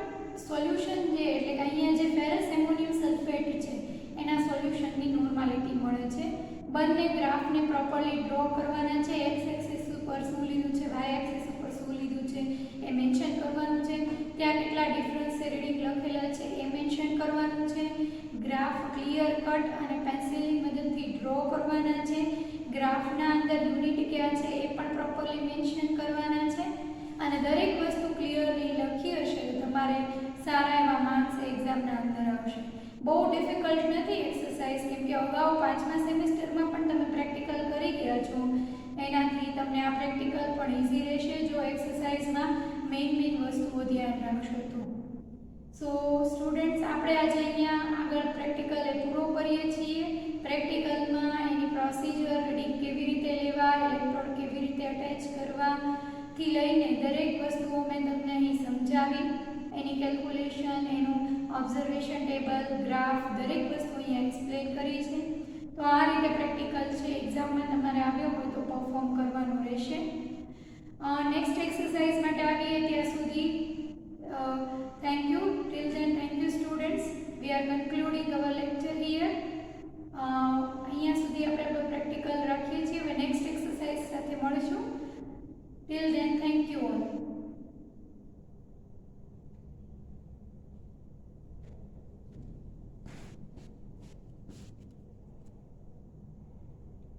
સોલ્યુશન જે એટલે કે અહીંયા જે ફેરસ એમોનિયમ સલ્ફેટ છે એના સોલ્યુશનની નોર્માલિટી મળે છે. બંને ગ્રાફને પ્રોપરલી ડ્રો કરવાના છે, એક્સ એક્સિસ ઉપર શું લીધું છે, વાય એક્સિસ ઉપર શું લીધું છે એ મેન્શન કરવાનું છે, ત્યાં કેટલા ડિફરન્સ રીડિંગ લખેલા છે એ મેન્શન કરવાનું છે, ગ્રાફ ક્લિયર કટ અને પેન્સિલની મદદથી ડ્રો કરવાના છે, ગ્રાફના અંદર યુનિટ કયા છે એ પણ પ્રોપરલી મેન્શન કરવાના છે, અને દરેક વસ્તુ ક્લિયરલી લખી હશે તો તમારે સારા એવા માર્ક્સ એક્ઝામના અંદર આવશે. બહુ ડિફિકલ્ટ નથી એક્સરસાઇઝ, કેમ કે અગાઉ 5મા સેમેસ્ટરમાં પણ તમે પ્રેક્ટિકલ કરી ગયા છો, એનાથી તમને આ પ્રેક્ટિકલ પણ ઇઝી રહેશે જો એક્સરસાઇઝમાં મેઇન વસ્તુઓ ધ્યાન રાખશો તો. સો સ્ટુડન્ટ્સ, આપણે આજે અહીંયા આગળ પ્રેક્ટિકલ એ પૂરો કરીએ છીએ. પ્રેક્ટિકલમાં એની પ્રોસિજર, રીડિંગ કેવી રીતે લેવા, ઇલેક્ટ્રોડ કેવી રીતે અટેચ કરવા થી લઈને દરેક વસ્તુઓ મેં તમને અહીં સમજાવી, એની કેલ્ક્યુલેશન, એનું ઓબ્ઝર્વેશન ટેબલ, ગ્રાફ, દરેક વસ્તુ અહીંયા એક્સપ્લેન કરી છે. તો આ રીતે પ્રેક્ટિકલ છે એક્ઝામમાં તમારે આવ્યો હોય તો પરફોર્મ કરવાનું રહેશે. નેક્સ્ટ એક્સરસાઇઝ માટે આવીએ ત્યાં સુધી thank you. Till then thank you students. We are concluding our lecture here. અહીંયા સુધી આપણે પ્રેક્ટિકલ રાખીએ છીએ. હવે નેક્સ્ટ એક્સરસાઇઝ સાથે મળીશું. ટિલ